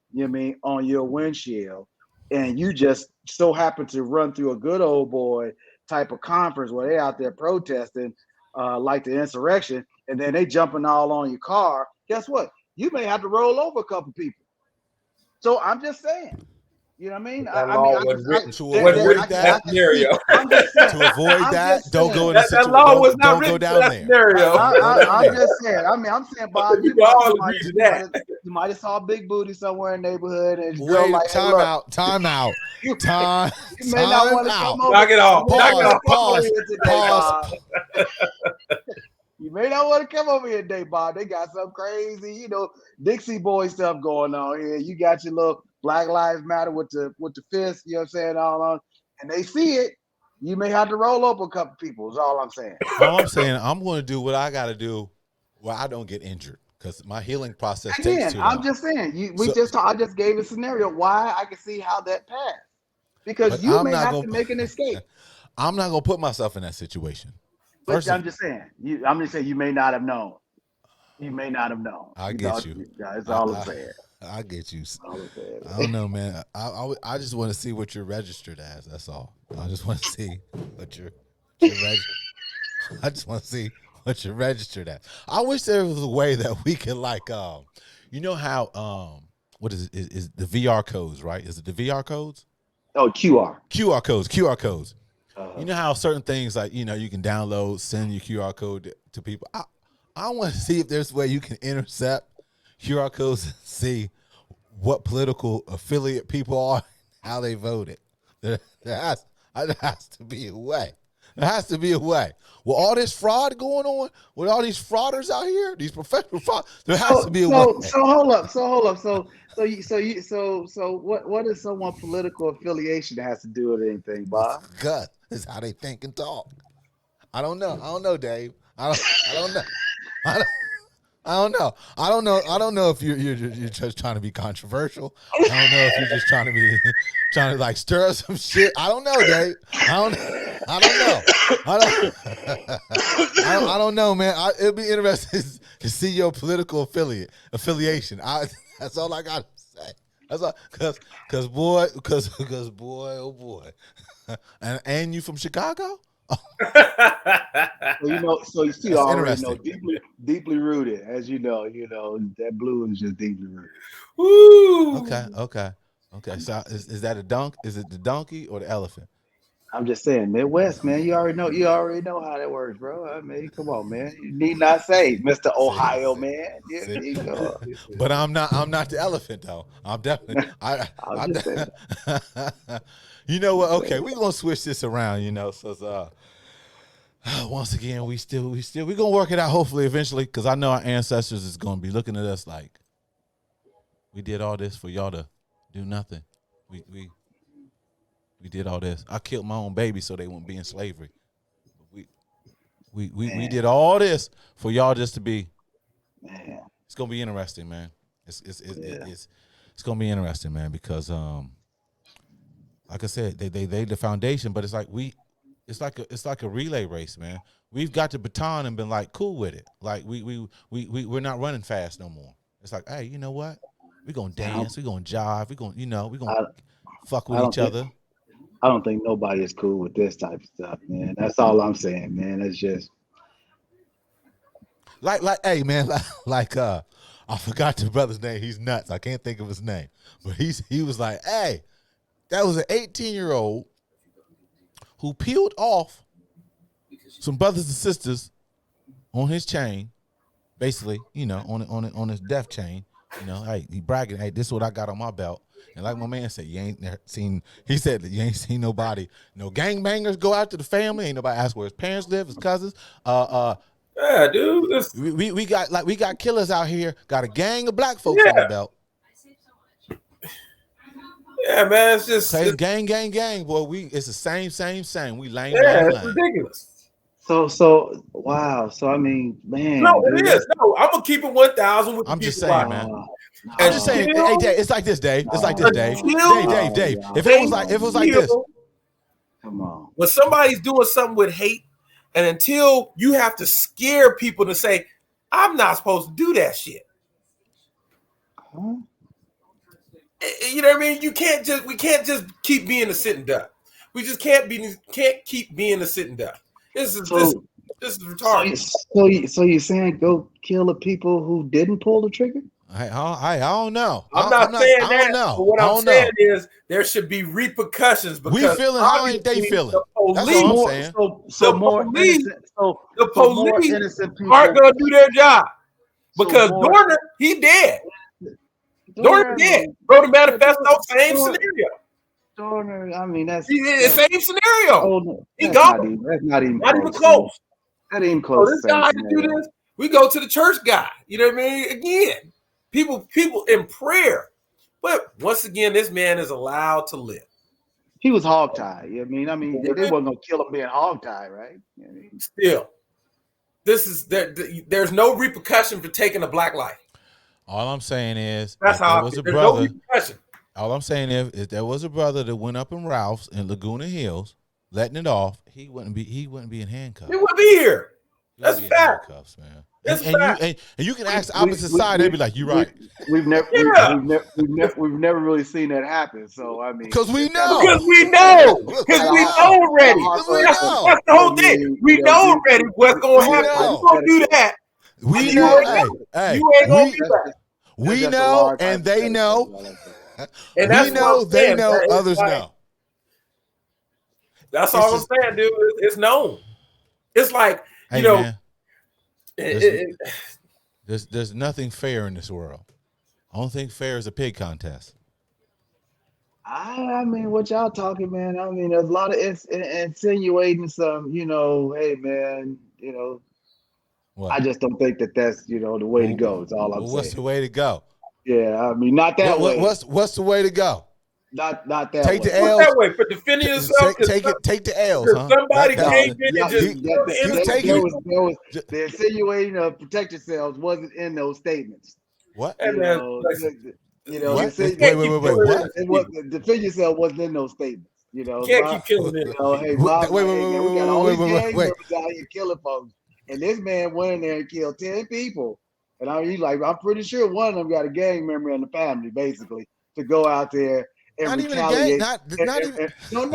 on your windshield, and you just so happen to run through a good old boy type of conference where they're out there protesting like the insurrection, and then they jumping all on your car. Guess what? You may have to roll over a couple people. So I'm just saying. You know what I mean? That law was written to avoid that scenario. To avoid that, don't go in the situation. That law was not don't go written down for that there. scenario. I'm just saying. I'm saying, Bob, you might have saw a big booty somewhere in the neighborhood, and wait, like, time out. You may not want to come over. Knock it off. Pause. You may not want to come over here today, Bob. They got some crazy, Dixie boy stuff going on here. You got your little Black Lives Matter with the fist, all on, and they see it. You may have to roll up a couple people. Is all I'm saying. All I'm saying, I'm going to do what I got to do, where I don't get injured, because my healing process takes too long. I'm just saying. I just gave a scenario why I can see how that passed, because you may have to make an escape. I'm not going to put myself in that situation. But I'm just saying. You may not have known. You may not have known. I get you. That's all I'm saying. I get you. I don't know, man. I just want to see what you're registered as. That's all. I just want to see what you're I just want to see what you're registered as. I wish there was a way that we could how what is the VR codes, right? Is it the VR codes? Oh, QR codes. You know how certain things you can download, send your QR code to people. I want to see if there's a way you can intercept QR codes and see what political affiliate people are, how they voted. There has to be a way. There has to be a way. With all this fraud going on, with all these frauders out here, these professional fraud, there has to be a way. So hold up. So what is someone political affiliation has to do with anything, Bob? Gut is how they think and talk. I don't know, Dave. I don't know. I don't know if you're just trying to be controversial. I don't know if you're just trying to stir up some shit. I don't know, Dave. I don't know, man. It'll be interesting to see your political affiliation. That's all I got to say. That's all, cause boy, oh boy. And you from Chicago? So you know, so you see, That's already know interesting. deeply rooted, as you know, that blue is just deeply rooted. Woo. Okay. So is that a dunk? Is it the donkey or the elephant? I'm just saying, Midwest, man. You already know how that works, bro. I mean, come on, man. You need not say, Mr. Ohio, See, man. You see. need go. But I'm not. I'm not the elephant though. I'm definitely. I'm just saying. You know what? Just Okay, saying. we're gonna switch this around. So once again, we gonna work it out. Hopefully, eventually, because I know our ancestors is gonna be looking at us like we did all this for y'all to do nothing. We did all this. I killed my own baby so they wouldn't be in slavery. We did all this for y'all just to be. Man. It's gonna be interesting, man. It's Yeah. it's gonna be interesting, man, because like I said, they the foundation, but it's like a relay race, man. We've got the baton and been like cool with it. Like we're not running fast no more. It's like, hey, you know what? We're gonna dance, we're gonna jive, we're gonna fuck with I don't each think other. I don't think nobody is cool with this type of stuff, man. That's all I'm saying, man. It's just Like hey man, I forgot the brother's name. He's nuts. I can't think of his name. But he was like, hey, that was an 18-year-old who peeled off some brothers and sisters on his chain, basically, on his death chain. Hey, he bragging, hey, this is what I got on my belt. And like my man said, you ain't seen. He said that you ain't seen nobody, no gangbangers go after the family. Ain't nobody ask where his parents live, his cousins. Yeah, dude. We got killers out here. Got a gang of black folks on the belt. Yeah, man. It's just Gang, boy. It's the same. We lame. it's ridiculous. so wow. So I mean, man. No, it is. No, I'm gonna keep it 1,000 with I'm the just people saying, man. I'm just saying, hey, Dave, it's like this, Dave. It's like this, Dave. Dave. If it was like this. Come on. When somebody's doing something with hate, and until you have to scare people to say, I'm not supposed to do that shit. Huh? You know what I mean? We can't just keep being a sitting duck. We just can't keep being a sitting duck. This is retarded. So you saying go kill the people who didn't pull the trigger? I don't know. I'm not saying I that. don't know. But what I'm saying is there should be repercussions because we feeling how ain't they feeling? That's police, all I'm saying. So more innocent. So the more police innocent people aren't going to do their job because Dorner, he dead. Dorner dead. Wrote a manifesto, same scenario. Dorner, I mean that's the same scenario. Oh, no, he gone. That's not even close. That ain't close. So this guy to do this, we go to the church guy. You know what I mean? Again, people in prayer. But once again, this man is allowed to live. He was hogtied. I mean, they wasn't gonna kill him being hogtied, right? Still, there's no repercussion for taking a black life. All I'm saying is that's how was a there's brother. No repercussion. All I'm saying is there was a brother that went up in Ralph's in Laguna Hills, letting it off. He wouldn't be in handcuffs. He wouldn't be here. That's fact. Handcuffs, man. That's and you can ask the opposite side. They'd be like, "You're right." We've never really seen that happen. So I mean, because we know already. That's the whole thing. We know already what's going to happen. We're going to do that. We know. You ain't going to do that. We know, and they know. And that's we know, they know, man. others know. That's all I'm saying, dude. It's known. It's like, man, there's nothing fair in this world. I don't think fair is a pig contest. I mean, what y'all talking, man? I mean, there's a lot of insinuating some, hey, man, what? I just don't think that's, the way to go. It's all I'm saying. What's the way to go? Yeah, I mean, not that way. What's the way to go? Not that take way. The L's. That way for defending yourself. Take the L's. Huh? Somebody came in and just the insinuating of protect yourselves wasn't in those statements. What? Wait. What? Defend yourself wasn't in those statements. You can't keep killing it. Hey, Bob, we got all these gang members out here killing folks, and this man went in there and killed 10 people. And I'm pretty sure one of them got a gang member in the family, basically, to go out there and Not even a gang. retaliate. Not even. No. It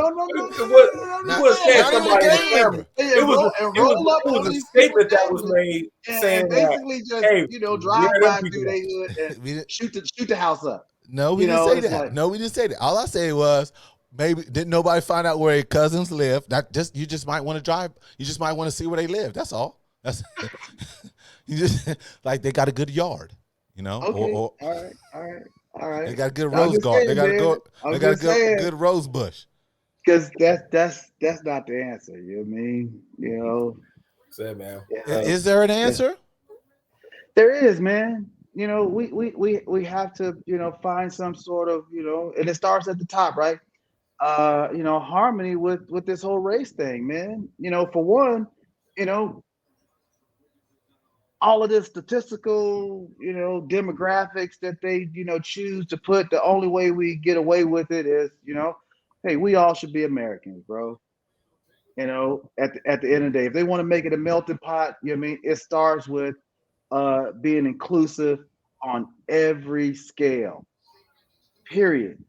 was saying Not even somebody a was gang family. member. It was a statement that was made saying and basically just hey, drive where them by people through at? their hood We and didn't- shoot the house up. No, we didn't say it's that. like- No, we didn't say that. All I said was maybe didn't nobody find out where their cousins live. Not just you just might want to drive. You just might want to see where they live. That's all. That's you just like they got a good yard, you know. Okay, Or all right. they got a good I'm rose just garden. They saying, got a man. good. I'm They got a just saying. good rose bush. Because that's not the answer. You know what I mean? Say, man. Is there an answer? There is, man. We have to, find some sort of, and it starts at the top, right? Harmony with this whole race thing, man. For one, all of this statistical, demographics that they, choose to put, the only way we get away with it is, hey, we all should be Americans, bro. At the end of the day, if they want to make it a melting pot, it starts with being inclusive on every scale. Period.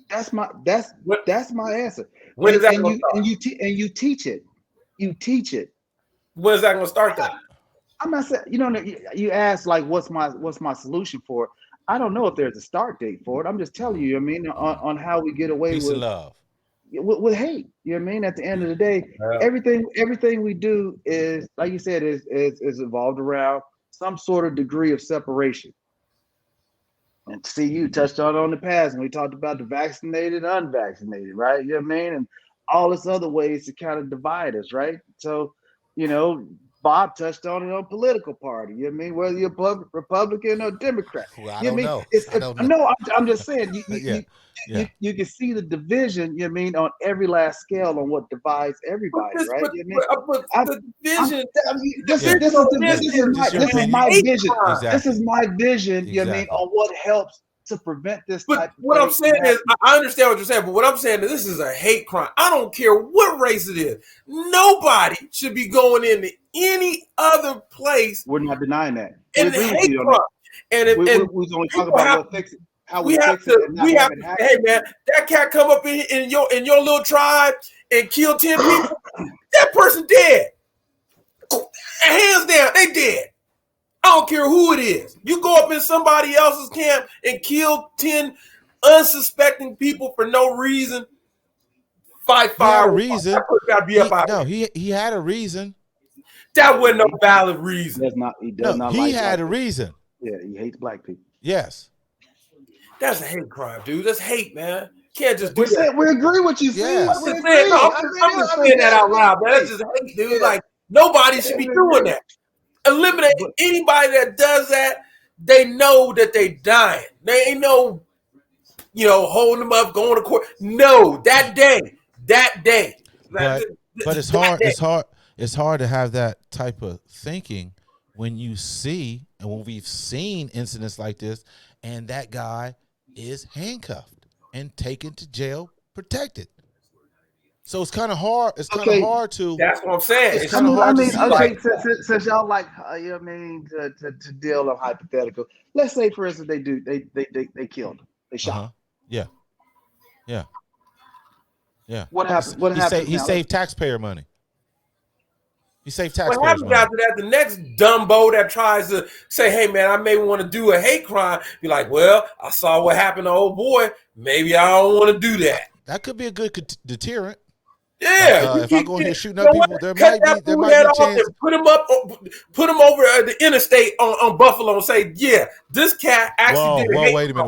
That's my answer. When is that and going you to start? and you teach it. You teach it. When is that going to start, though? I'm not saying, you asked like what's my solution for it. I don't know if there's a start date for it. I'm just telling you, on how we get away Peace with and love. With hate. You know what I mean? At the end of the day, everything we do is, like you said, is evolved around some sort of degree of separation. And see, you touched on the past when we talked about the vaccinated, unvaccinated, right? You know what I mean? And all this other ways to kind of divide us, right? So, Bob touched on it on political party. You know what I mean? Whether you're Republican or Democrat. Well, I you know don't know. I don't know. No, I'm just saying. You can see the division. You know what I mean, on every last scale on what divides everybody, right? The division. This is my vision. Exactly. This is my vision. You know what I mean, Exactly. on what helps to prevent this. But type of what I'm thing saying from is, happening. I understand what you're saying, but what I'm saying is this is a hate crime. I don't care what race it is. Nobody should be going into any other place. We're not denying that. And We agree with hate you on crime. that. And We're only talking about what fix it. How we fix it. And we not have have it to. happen. Hey man, that cat come up in your little tribe and kill 10 people. That person dead. Hands down, they dead. I don't care who it is. You go up in somebody else's camp and kill 10 unsuspecting people for no reason. Fight fire. He had a reason. That person gotta be up out No, here. he had a reason. That wasn't no valid reason. He does not he like had a black reason. people. Yeah, he hates black people. Yes. That's a hate crime, dude. That's hate, man. Can't just do We that. agree with you. Yes. I'm just saying that out loud, man. That's just hate, dude. Yeah. Like nobody should be doing that. Eliminate anybody that does that. They know that they dying. They ain't no, holding them up, going to court. No, that day. But it's hard. It's hard to have that type of thinking when you see and when we've seen incidents like this, and that guy is handcuffed and taken to jail, protected. So it's kind of hard. It's kind of hard to. That's what I'm saying. It's kind of hard to see. Okay, since y'all like, to deal on hypothetical. Let's say, for instance, they killed him. They shot him. Yeah. What happened? He saved taxpayer money. He saved What taxpayer happens money. after that? The next dumbo that tries to say, "Hey, man, I may want to do a hate crime," be like, "Well, I saw what happened to old boy. Maybe I don't want to do that." That could be a good deterrent. Yeah, if I go in here shooting up people, there might be a chance. Put him over at the interstate on Buffalo and say, "Yeah, this cat actually did." Whoa, wait a minute.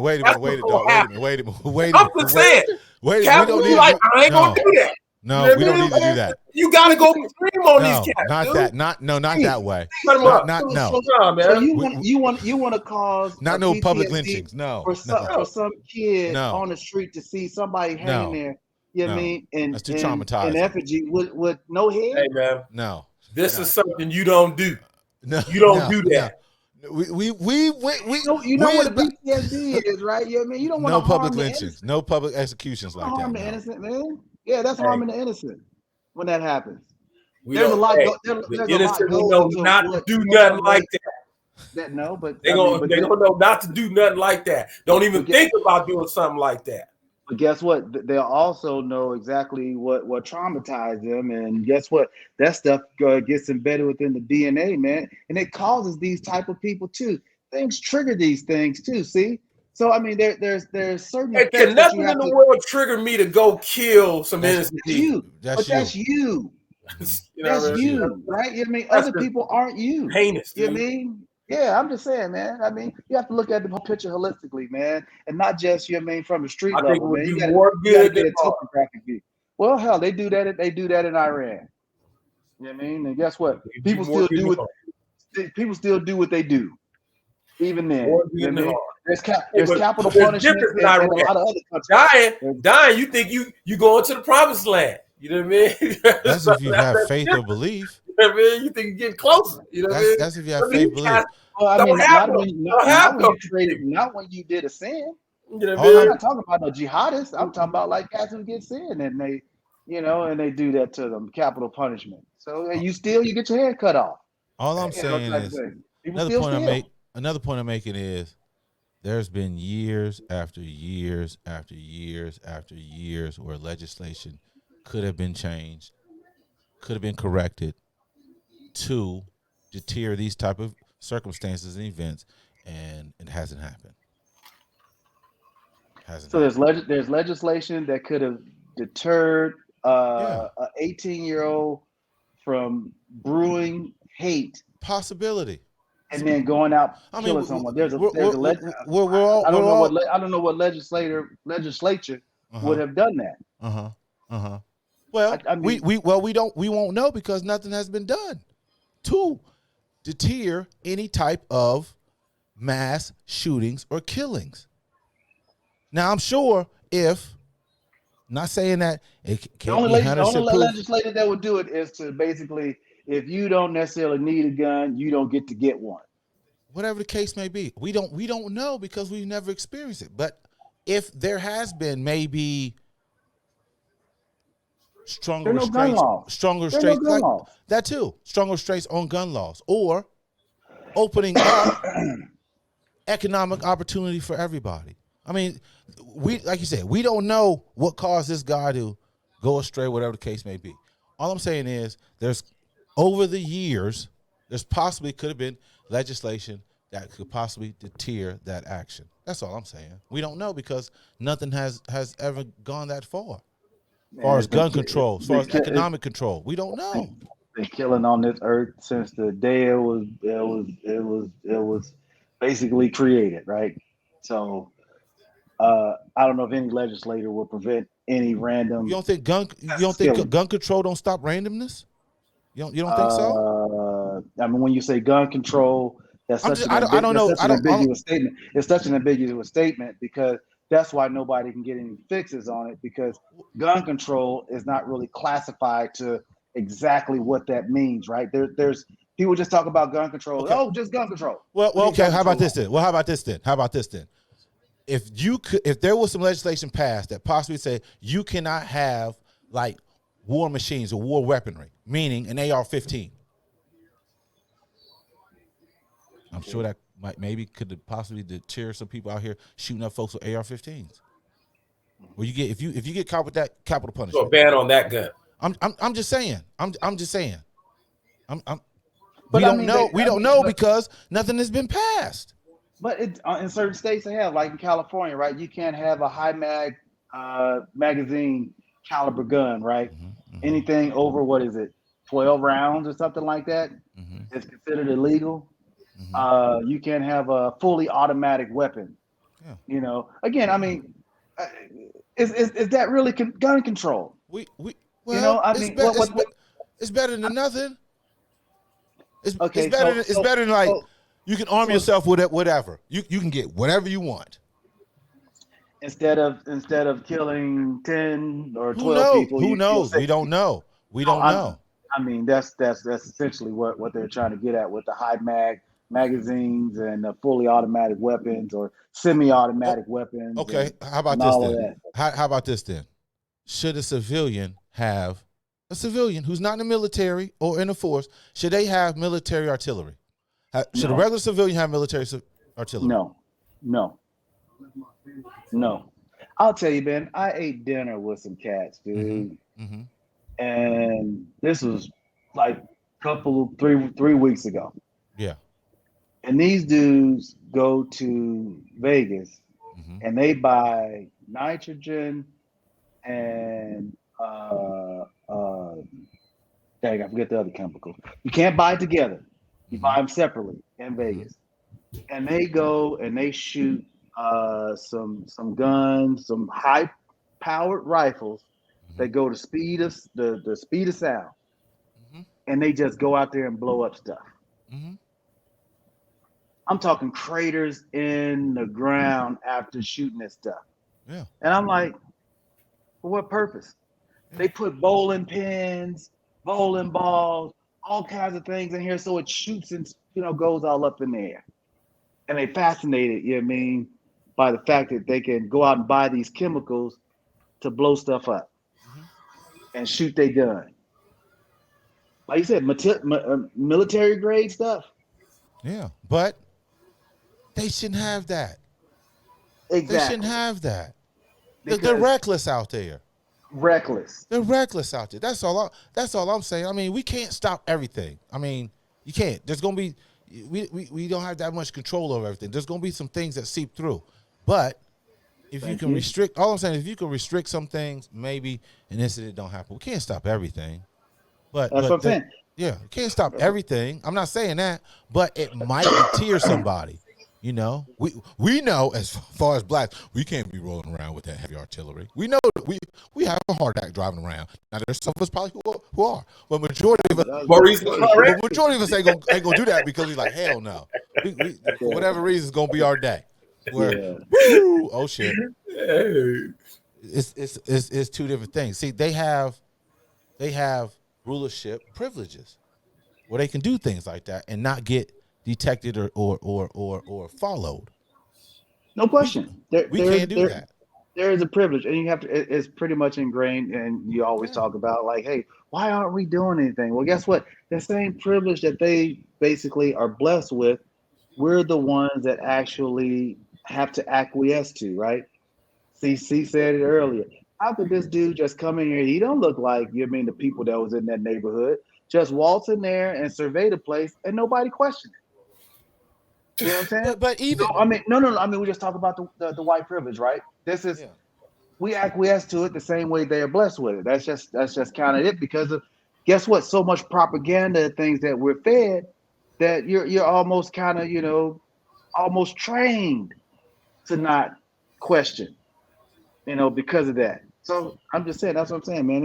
I'm just saying. We Cats don't will be need like, I ain't gonna do that. No, we don't need to do that. You gotta go extreme on these cats. Not dude. that. Not that way. Cut 'em up. No. So you want to cause Not no public lynchings. No. For some kid on the street to see somebody hanging there. You know what I mean? And that's too traumatizing. In effigy with no head. Hey man. No. This is something you don't do. No. You don't do that. We you know what a PTSD is, right? You know what I mean? You don't want no public lynchings, no public executions like that. Harm the innocent, man. Yeah, that's harming the innocent when that happens. There's a lot. The innocent will know not to do nothing like that. No, but they gonna know not to do nothing like that. Don't even think about doing something like that. But guess what? They'll also know exactly what traumatized them, and guess what? That stuff gets embedded within the DNA, man, and it causes these type of people too. Things trigger these things too. See, so I mean, there's certain Hey, effects can that you nothing in have the to. world trigger me to go kill some That's innocent That's people? you, that's but you. that's you. You know That's what I That's mean? you. you, right? You know what I mean? That's Other just people aren't you. heinous, You know what I dude. mean? Yeah, I'm just saying, man. I mean, you have to look at the whole picture holistically, man, and not just, you know what I mean, from the street I think it level, would man. do more You gotta good get than a harm. topographic view. Well, hell, they do that. They do that in Iran. You know what I mean? And guess what? It'd do People more still good do than what harm. people still do what they do, even More then. You good know than what I mean? harm. Hey, There's capital but there's punishment difference in in Iran. a lot of other countries. Dying, you think you going to the promised land. You know what I mean? That's So if you that's have that faith or difference. belief. You know what I mean? You think you're getting closer. You know what I mean? That's if you have Some of these faith, belief. cats Well, I don't mean, have no, don't have not when no you created, faith. not when you did a sin. You know what All I I'm I'm mean? not talking about no jihadists. I'm talking about like guys who get sin and they, and they do that to them, capital punishment. So you get your head cut off, all I'm saying type of is thing. People another still point I steal. make. Another point I'm making is there's been years after years after years after years where legislation could have been changed, could have been corrected to deter these type of circumstances and events, and it hasn't happened. Hasn't So happened. there's legislation that could have deterred Yeah, a 18-year-old from brewing hate possibility. and then going out I mean, killing someone. we're I don't know all. I don't know what legislature Uh would huh. have done that. Uh huh. Uh huh. Well, I mean, we won't know because nothing has been done to deter any type of mass shootings or killings. Now, I'm sure if not saying that it can't be the only 100% proof, legislator that would do it is to basically, if you don't necessarily need a gun, you don't get to get one. whatever the case may be. We don't know because we've never experienced it. But if there has been maybe stronger There are no gun restraints, laws. stronger There are no restraints gun like laws. that too, stronger restraints on gun laws or opening up economic opportunity for everybody. I mean, like you said, we don't know what caused this guy to go astray, whatever the case may be. All I'm saying is there's over the years, there's possibly could have been legislation that could possibly deter that action. That's all I'm saying. We don't know because nothing has ever gone that far. As far And as gun control, as far as economic control, we don't know. been killing on this earth since the day it was basically created, right? So I don't know if any legislator will prevent any You random don't think killing. gun control don't stop randomness? You don't think so? I mean, when you say gun control, that's I'm such just an I don't know. such an ambiguous statement. It's such an ambiguous statement because that's why nobody can get any fixes on it because gun control is not really classified to exactly what that means, right? There's people just talk about gun control. Okay. Oh, just gun control. Well, We need okay. gun How about control this then? Well, how about this then? If there was some legislation passed that possibly say you cannot have like war machines or war weaponry, meaning an AR-15, I'm sure that maybe could possibly deter some people out here shooting up folks with AR-15s. Well, if you get caught with that, capital So a punishment. ban on that gun. I'm just saying. I'm just saying. But We I don't mean, know. We don't know because nothing has been passed. But it, in certain states they have, like in California, right? You can't have a high magazine caliber gun, right? Anything over what is it, 12 rounds or something like that, is considered illegal. You can't have a fully automatic weapon. Yeah. Again, I mean, is that really gun control? We I mean, what it's better than nothing. It's okay, better than like so you can arm yourself with it, whatever. You can get whatever you want. instead of killing 10 or 12 Who knows? people, Who you kill knows? We 60. don't know. We don't know. I mean, that's essentially what they're trying to get at with the high magazines and the fully automatic weapons or semi-automatic weapons. Okay. How about and this all of then? that. How about this then? Should a civilian who's not in the military or in the force, should they have military artillery? Should a regular civilian have military artillery? No. I'll tell you, man. I ate dinner with some cats, dude, Mm-hmm. and this was like three weeks ago. Yeah. And these dudes go to Vegas Mm-hmm. and they buy nitrogen and dang, I forget the other chemical. You can't buy it together. You buy them separately in Vegas. And they go and they shoot some guns, some high powered rifles that go to the speed of sound. Mm-hmm. And they just go out there and blow up stuff. Mm-hmm. I'm talking craters in the ground after shooting this stuff. Yeah. And I'm like, for what purpose? Yeah. They put bowling pins, bowling balls, all kinds of things in here so it shoots and goes all up in the air. And they fascinated, you know what I mean, by the fact that they can go out and buy these chemicals to blow stuff up and shoot their gun. Like you said, military grade stuff. Yeah. But they shouldn't have that. Exactly. They shouldn't have that. They're reckless out there. Reckless. They're reckless out there. That's all I'm saying. I mean, we can't stop everything. I mean, you can't. There's gonna be we don't have that much control over everything. There's gonna be some things that seep through. But if you can restrict, all I'm saying is if you can restrict some things, maybe an incident don't happen. We can't stop everything. But That's what I'm saying. Yeah, we can't stop everything. I'm not saying that, but it might deter somebody. You know, we know as far as blacks, we can't be rolling around with that heavy artillery. We know that we have a hard act driving around. Now there's some of us probably who are, but majority of us ain't gonna do that because we like hell no. We, for whatever reason, it's gonna be our day. Where oh shit, it's two different things. See, they have rulership privileges where they can do things like that and not get detected or followed. No question. We can't do that. There is a privilege, and you have to. It's pretty much ingrained, and you always talk about like, hey, why aren't we doing anything? Well, guess what? The same privilege that they basically are blessed with, we're the ones that actually have to acquiesce to, right? CC said it earlier. How could this dude just come in here? He don't look like the people that was in that neighborhood. Just waltz in there and survey the place, and nobody questioned it. You know what I'm saying? But even no. I mean, we just talk about the white privilege, right? This is we acquiesce to it the same way they are blessed with it. That's just kind of it because of guess what? So much propaganda, things that we're fed, that you're almost kind of almost trained to not question, because of that. So I'm just saying that's what I'm saying, man.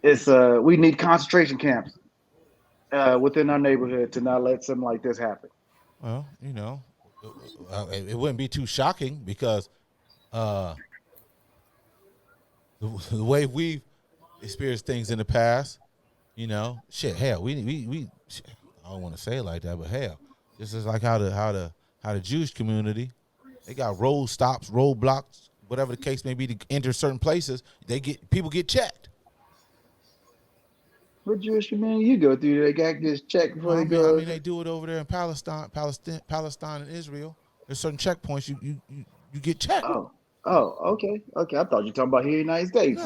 It's we need concentration camps within our neighborhood to not let something like this happen. Well, it wouldn't be too shocking because the way we've experienced things in the past, hell, we I don't want to say it like that, but hell, this is like how the Jewish community, they got road stops, roadblocks, whatever the case may be, to enter certain places. People get checked. What Jewish community you go through? They got this check before they go. I mean, they do it over there in Palestine and Israel. There's certain checkpoints you get checked. Oh, okay. I thought you were talking about here in the United States.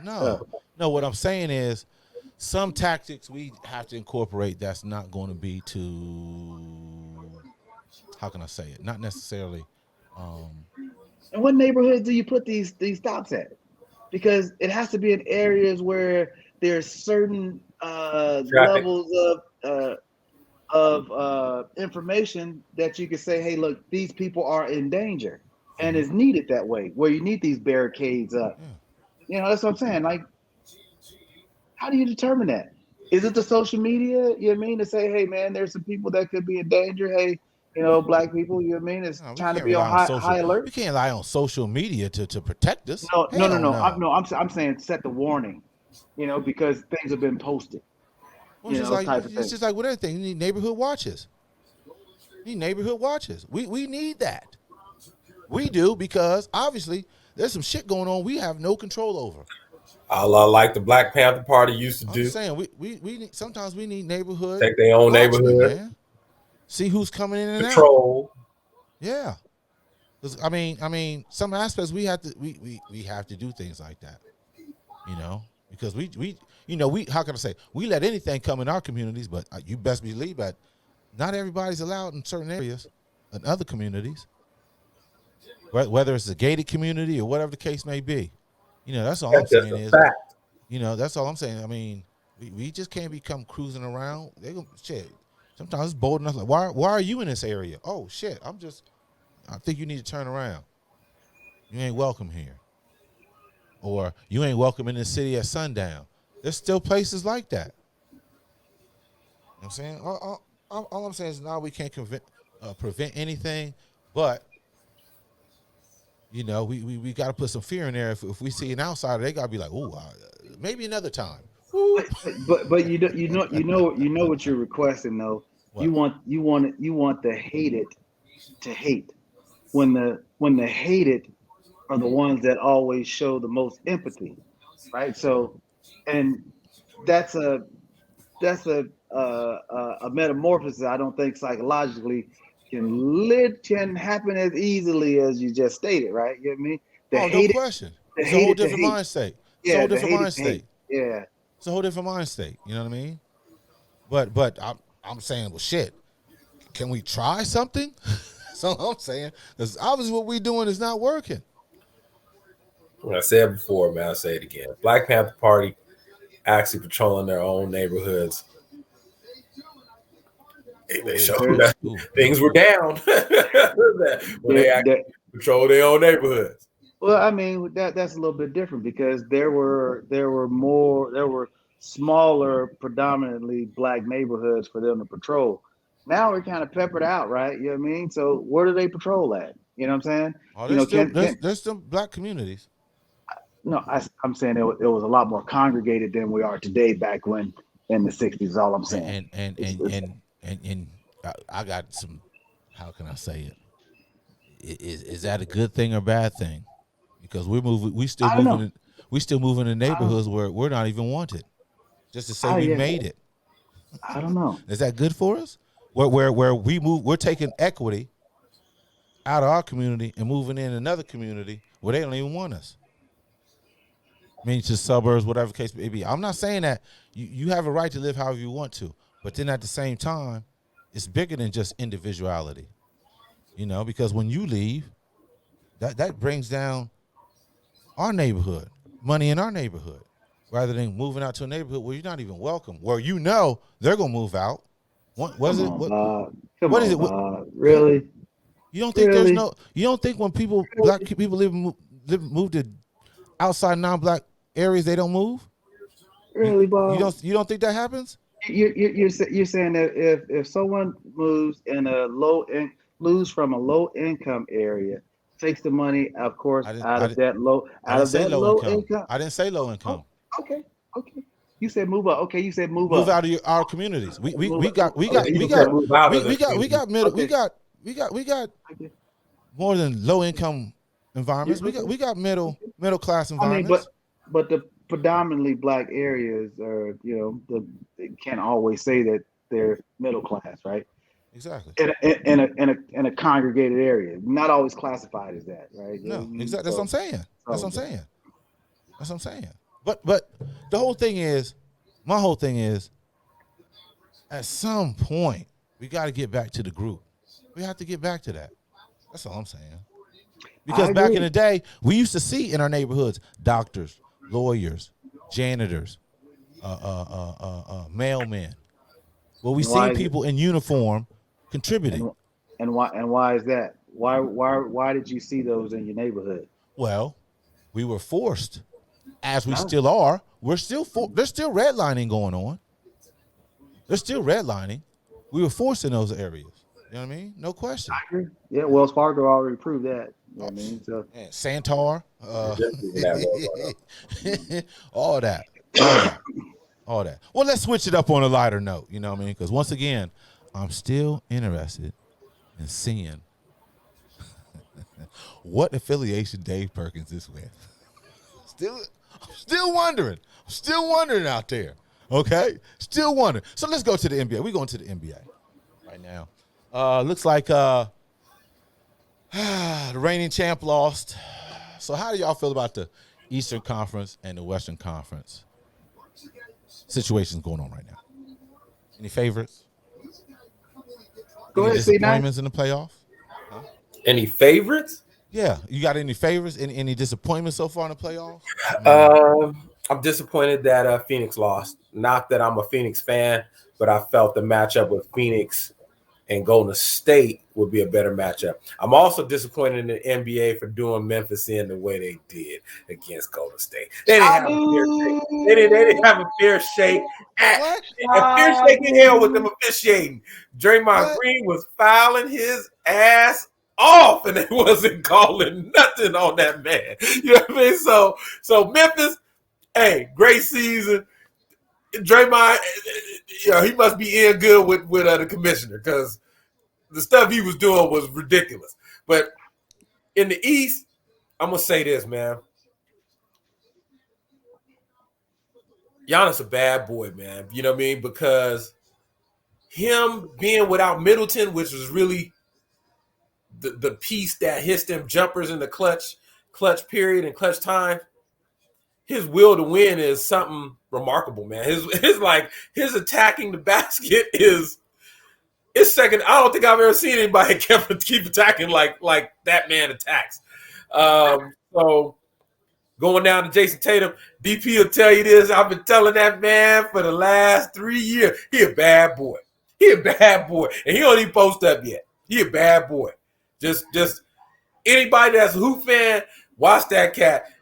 No. What I'm saying is, some tactics we have to incorporate. That's not going to be too. How can I say it? Not necessarily. And what neighborhoods do you put these stops at? Because it has to be in areas where there's certain levels of information that you can say, hey, look, these people are in danger, and it's needed that way. Where you need these barricades up. That's what I'm saying. Like, how do you determine that? Is it the social media? You know what I mean? To say, hey, man, there's some people that could be in danger. Hey, black people. You know what I mean? It's trying to be on high alert. We can't rely on social media to protect us. No. I'm saying set the warning. Because things have been posted. It's just like with everything. You need neighborhood watches. We need that. We do, because obviously there's some shit going on we have no control over. Like the Black Panther Party used to do. I'm saying we need, sometimes we need neighborhood. Take their own neighborhood. Man. See who's coming in and Control. out. Yeah. 'Cause, I mean, some aspects we have to do things like that, because we how can I say, we let anything come in our communities, but you best believe that not everybody's allowed in certain areas, in other communities, whether it's a gated community or whatever the case may be. That's all I'm saying is, fact. that's all I'm saying. I mean, we just can't become cruising around. They gonna shit. Sometimes it's bold enough. Like, why are you in this area? Oh shit, I think you need to turn around. You ain't welcome here. Or you ain't welcome in the city at sundown. There's still places like that. You know what I'm saying? All I'm saying is now we can't prevent anything, but we got to put some fear in there. If we see an outsider, they got to be like, "Ooh, maybe another time." But you know what you're requesting though. What? You want the hated to hate. When the hated are the ones that always show the most empathy, right? So, and that's a metamorphosis I don't think psychologically can happen as easily as you just stated, right? You know what I mean? No question. It's a whole different mind state. It's a whole different mind state. Yeah. It's a whole different mind state. You know what I mean? But I'm saying, well, shit. Can we try something? That's all I'm saying. Because obviously what we're doing is not working. When I said before, man, I'll say it again. Black Panther Party actually patrolling their own neighborhoods. They showed that things were down when they actually patrol their own neighborhoods. Well, I mean that's a little bit different because there were smaller, predominantly black neighborhoods for them to patrol. Now we're kind of peppered out, right? You know what I mean? So where do they patrol at? You know what I'm saying? Oh, there's still black communities. No, I'm saying it was a lot more congregated than we are today. Back when in the '60s, is all I'm saying. And I got some. How can I say it? Is that a good thing or bad thing? Because we still moving in neighborhoods where we're not even wanted, just to say we made it. I don't know. Is that good for us? Where we move, we're taking equity out of our community and moving in another community where they don't even want us. I mean, to suburbs, whatever case may be. I'm not saying that you have a right to live however you want to, but then at the same time, it's bigger than just individuality. Because when you leave, that brings down our neighborhood, money in our neighborhood, rather than moving out to a neighborhood where you're not even welcome, where they're gonna move out. Really? You don't think you don't think when black people move to outside non-black areas, they don't move? Really, Bob? You don't think that happens? You're saying that if someone moves moves from a low income area, takes the money, of course, out of that low income. I didn't say low income. Oh, okay. You said move up. Okay, you said move up. Move out of our communities. We got more than low income environments. We got middle class environments. I mean, but the predominantly black areas are, they can't always say that they're middle class, right? Exactly. In a congregated area, not always classified as that, right? No, exactly. That's what I'm saying. That's what I'm saying. But the whole thing is, my whole thing is, at some point we got to get back to the group. We have to get back to that. That's all I'm saying. Because back in the day, we used to see in our neighborhoods doctors, lawyers, janitors, mailmen. Well, we see people in uniform contributing. And why is that? Why did you see those in your neighborhood? Well, we were forced, as we still are. There's still redlining going on. There's still redlining. We were forced in those areas. You know what I mean? No question. I agree. Yeah, Wells Fargo already proved that. You know what I mean? So Santar, all that. Well, let's switch it up on a lighter note. You know what I mean? Because once again, I'm still interested in seeing what affiliation Dave Perkins is with. Still wondering. I'm still wondering out there. Okay? Still wondering. So let's go to the NBA. We're going to the NBA right now. Looks like The reigning champ lost. So how do y'all feel about the Eastern Conference and the Western Conference situations going on right now? Any favorites? Go Any ahead, C9. disappointments in the playoffs? Any favorites? Yeah, you got any favorites? Any disappointments so far in the playoffs? I mean, I'm disappointed that Phoenix lost. Not that I'm a Phoenix fan, but I felt the matchup with Phoenix and Golden State would be a better matchup. I'm also disappointed in the NBA for doing Memphis in the way they did against Golden State. They didn't have a fair shake. They didn't have a fair shake. What? A fair shake in hell with them officiating. Draymond What? Green was fouling his ass off, and they wasn't calling nothing on that man. You know what I mean? So Memphis, hey, great season. Draymond, he must be in good with the commissioner because the stuff he was doing was ridiculous. But in the East, I'm gonna say this, man. Giannis a bad boy, man. You know what I mean? Because him being without Middleton, which was really the piece that hits them jumpers in the clutch period and clutch time. His will to win is something remarkable, man. His attacking the basket is second. I don't think I've ever seen anybody keep attacking like that man attacks. So going down to Jason Tatum, DP will tell you this. I've been telling that man for the last 3 years. He a bad boy. And he don't even post up yet. He a bad boy. Just anybody that's a Hoop fan, watch that cat.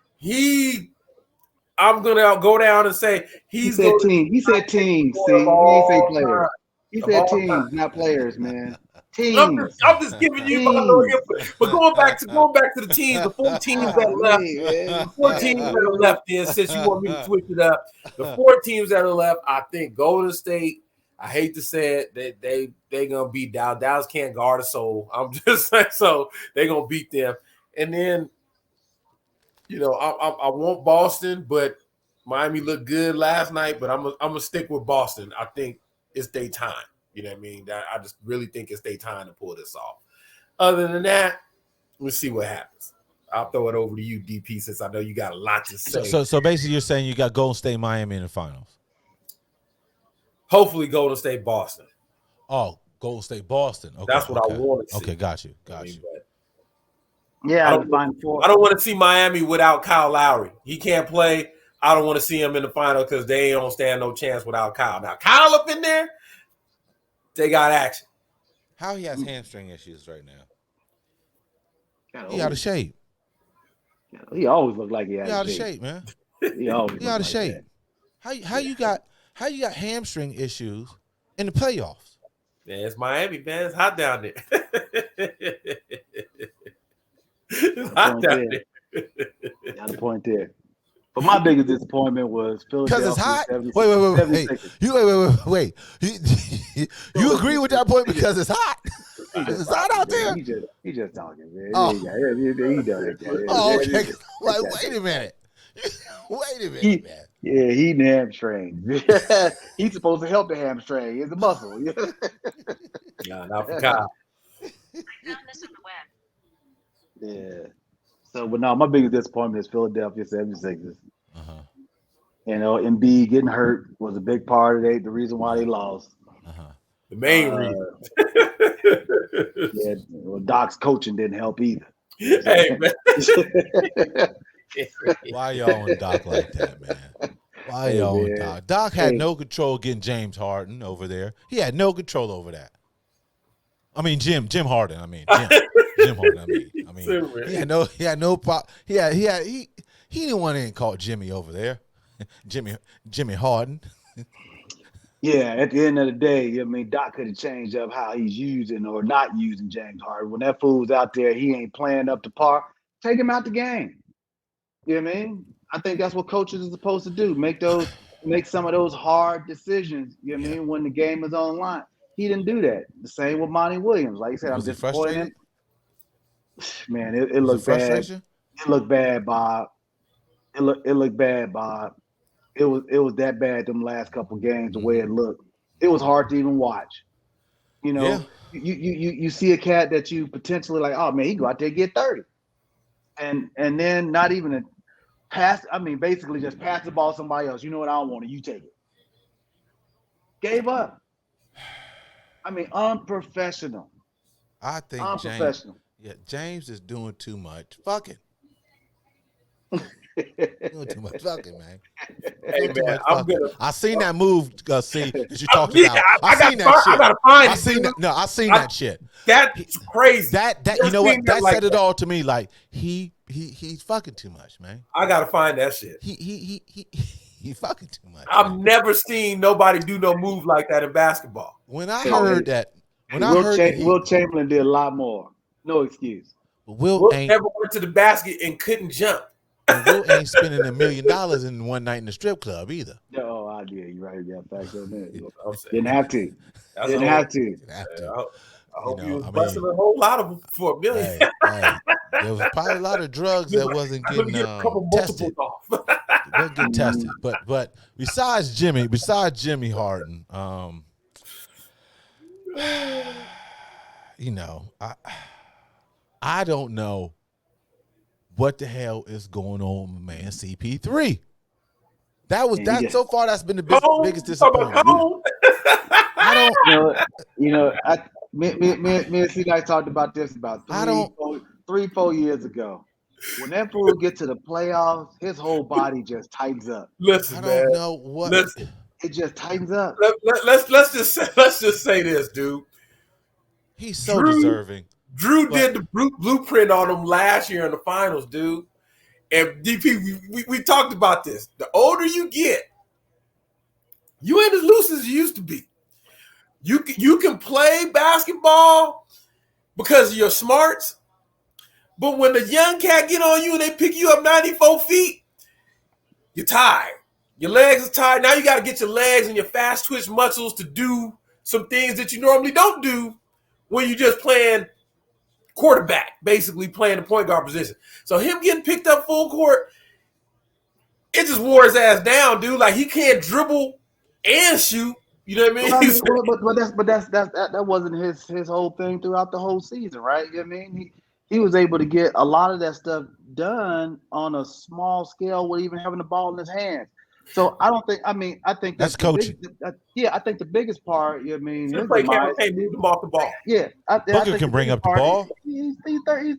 I'm gonna go down and say He said team. He said teams. See, he ain't say players. He said teams, not players, man. Teams. I'm just giving you my little input. But going back to the teams, the 4 teams that left, the 4 teams that are left in, since you want me to switch it up, the 4 teams that are left, I think Golden State, I hate to say it, they gonna beat Dallas. Dallas can't guard a soul. I'm just saying, so they're gonna beat them. And then, I want Boston, but Miami looked good last night. But I'm gonna stick with Boston. I think it's their time. You know what I mean? I just really think it's their time to pull this off. Other than that, we'll see what happens. I'll throw it over to you, DP, since I know you got a lot to say. So basically, you're saying you got Golden State, Miami in the finals. Hopefully, Golden State, Boston. Oh, Golden State, Boston. Okay, that's what I want to see. Okay, got you. Yeah, I don't want to see Miami without Kyle Lowry. He can't play. I don't want to see him in the final because they don't stand no chance without Kyle. Now, Kyle up in there, they got action. How he has hamstring issues right now? He out of shape. He always looked like he out of shape, man. He always out of shape. How you got hamstring issues in the playoffs? Man, it's Miami, man. It's hot down there. Got a point there. But my biggest disappointment was Philadelphia. Because it's hot. Wait. You agree with that point because it's hot? It's hot out there. He just talking, man. Oh. He done it. Oh, okay. Like, wait a minute. Man. Yeah, he hamstring. He's supposed to help the hamstring. It's a muscle. Nah, not for Kyle. Yeah. So, but no, my biggest disappointment is Philadelphia 76ers. Uh-huh. Embiid getting hurt was a big part of the reason why they lost. Uh-huh. The main reason. Yeah, well, Doc's coaching didn't help either. Hey, man. Why y'all on Doc like that, man? Why y'all on Doc? Doc had no control getting James Harden over there. He had no control over that. I mean, Jim Harden. Jim Harden. He had no pop. He didn't want to call Jimmy over there. Jimmy Harden. Yeah, at the end of the day, Doc could have changed up how he's using or not using James Harden. When that fool's out there, he ain't playing up to par. Take him out the game. You know what I mean? I think that's what coaches are supposed to do. Make some of those hard decisions, you know what I mean, when the game is on line. He didn't do that. The same with Monty Williams. Like I said, I'm disappointed. Man, it looked bad. It looked bad, Bob. It looked bad, Bob. It was that bad them last couple games, the way it looked. It was hard to even watch. You Yeah. know, you see a cat that you potentially like, oh man, he go out there and get 30. And then not even a pass, I mean, basically just pass the ball to somebody else. You know what, I don't want it, you take it. Gave up. I mean, unprofessional. I think Unprofessional. James is doing too much fucking. Doing too much fucking, man. Hey Doing too man, much I'm fucking. gonna. I seen that move, see, that you talked Yeah, about. I I seen that shit. I gotta find I it, seen dude. that. No, I seen I- that shit. That's crazy. That you Just know what? seeing that That like said it that. all to me. Like he's fucking too much, man. I gotta find that shit. He fucking too much. I've man. never seen nobody do no move like that in basketball. When I Hey, heard hey, that, when I heard that Will Chamberlain did a lot more. No excuse. Will Will ain't never went to the basket and couldn't jump. and Will ain't spending $1 million in one night in the strip club either. Oh, I did. You're right. You got facts on that. I'm saying. Didn't have to. That's Didn't a have to. Didn't have to. I hope You he know, was I busting mean, a whole lot of them for $1 million. Hey, there was probably a lot of drugs that wasn't Let me getting get a couple tested. multiples off. Wasn't getting tested. But besides Jimmy Harden, you know, I don't know what the hell is going on with man CP3. So far that's been the biggest disappointment. I don't Me and C guys talked about this about 3-4 years ago. When that fool get to the playoffs, his whole body just tightens up. Listen, I man. don't know what Listen. It just tightens up. Let's just say this, dude. He's so deserving. Drew did the blueprint on him last year in the finals, dude. And DP, we talked about this. The older you get, you ain't as loose as you used to be. You can play basketball because of your smarts, but when the young cat get on you and they pick you up 94 feet, you're tired. Your legs are tired. Now you got to get your legs and your fast twitch muscles to do some things that you normally don't do when you're just playing quarterback, basically playing the point guard position. So him getting picked up full court, it just wore his ass down, dude. Like he can't dribble and shoot. You know what I mean? That wasn't his whole thing throughout the whole season, right? You know what I mean? He was able to get a lot of that stuff done on a small scale with even having the ball in his hands. So I think that's coaching. I think the biggest part, you know what I mean, his play can't move them off the ball. Yeah, Booker can bring up the ball. He's 36,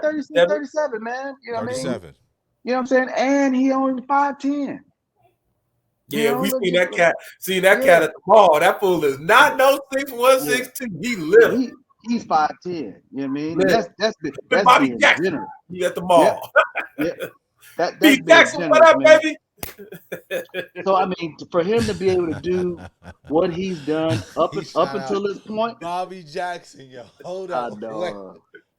37, man. You know what I mean? 37. You know what I'm saying? And he only 5'10". Yeah, we seen that cat. Cat at the mall. That fool is not no 6'1", 6'2". He little. He's 5'10". You know what I mean? Little. That's Bobby being Jackson. generous. He at the mall. Yeah. That's B. Jackson, what up, man. baby? So I mean, for him to be able to do what he's done up until this point, Bobby Jackson, yo, hold up,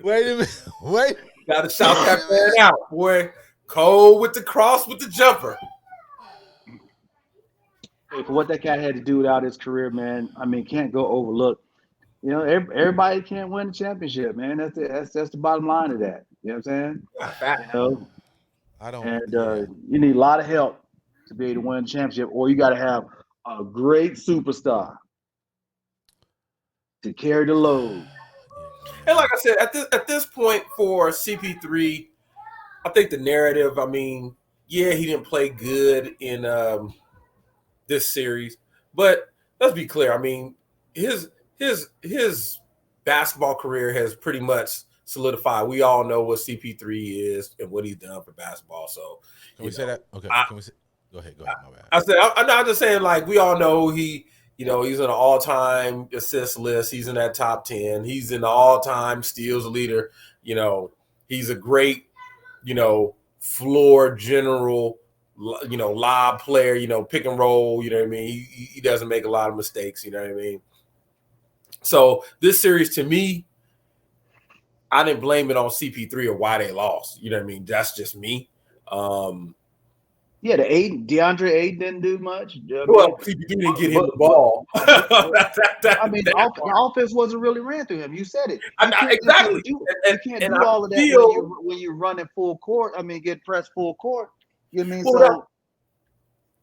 wait a minute, wait. Gotta shout that man out, boy. Cole with the cross with the jumper. Hey, for what that cat had to do without his career, man, I mean, can't go overlooked. You know, everybody can't win the championship, man. That's the bottom line of that. You know what I'm saying? You know, I don't. And you need a lot of help to be able to win the championship, or you got to have a great superstar to carry the load. And like I said, at this point for CP3, I think the narrative. I mean, yeah, he didn't play good in this series, but let's be clear. I mean, his basketball career has pretty much solidified. We all know what CP3 is and what he's done for basketball. So can we say that? Okay. Can we say? Go ahead. My bad. I said I'm not just saying like we all know he's in an all-time assist list. He's in that top 10. He's in the all-time steals leader. You know, he's a great, floor general, lob player, pick and roll, you know what I mean? He doesn't make a lot of mistakes, you know what I mean? So this series, to me, I didn't blame it on CP3 or why they lost. You know what I mean? That's just me. Yeah, DeAndre Ayton didn't do much. Well, CP3 didn't get him the ball. I mean, the offense wasn't really ran through him. You said it. Exactly. You can't do all of that when you're running full court. I mean, get pressed full court. You know what I mean?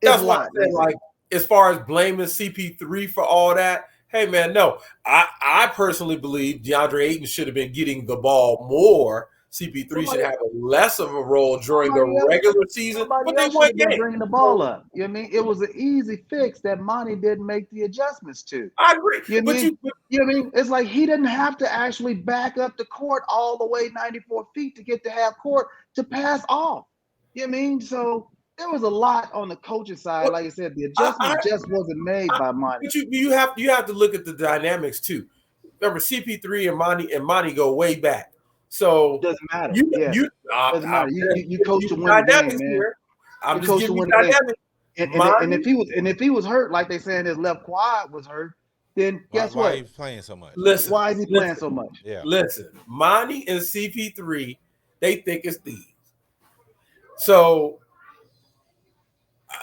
That's why I said, like, as far as blaming CP3 for all that, Hey man, no. I personally believe DeAndre Ayton should have been getting the ball more. CP3 should have less of a role during the regular season, but they should won have been games. bringing the ball up. You know what I mean? It was an easy fix that Monty didn't make the adjustments to. I agree. You know what I mean? It's like he didn't have to actually back up the court all the way 94 feet to get to half court to pass off. You know what I mean? So there was a lot on the coaching side. Like I said, the adjustment just wasn't made by Monty. But you have to look at the dynamics too. Remember, CP3 and Monty go way back. So it doesn't matter. Doesn't matter. You coach to win the game, man. I'm just giving you dynamics. And if he was hurt, like they saying his left quad was hurt, then guess what? Why is he playing so much? Listen, why is he playing so much? Yeah. Listen, Monty and CP3, they think it's thieves. So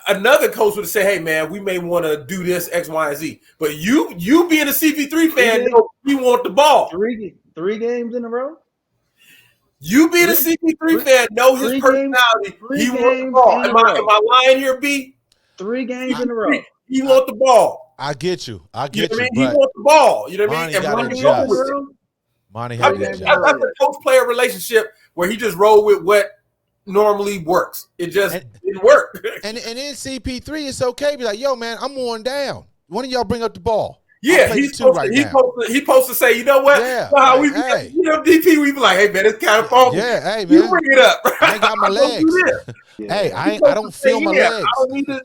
another coach would say, "Hey, man, we may want to do this X, Y, and Z." But you being a CP3 fan, you want the ball. Three games in a row. You being a CP3 fan, know his personality. He wants the ball. Am I lying here, B? 3 games in a row. He want the ball. I get you. I He get you. want the ball. You know what I mean? Monty Monty had to adjust. That's a coach-player relationship where he just roll with what normally works. It just didn't work. And in CP3, it's okay. Be like, yo, man, I'm worn down. One of y'all bring up the ball. Yeah, he's supposed to say, you know what? Yeah, DP, we be like, hey man, it's kind of funky. Yeah, hey man, you bring it up. I ain't got my legs. Hey, I don't feel my legs.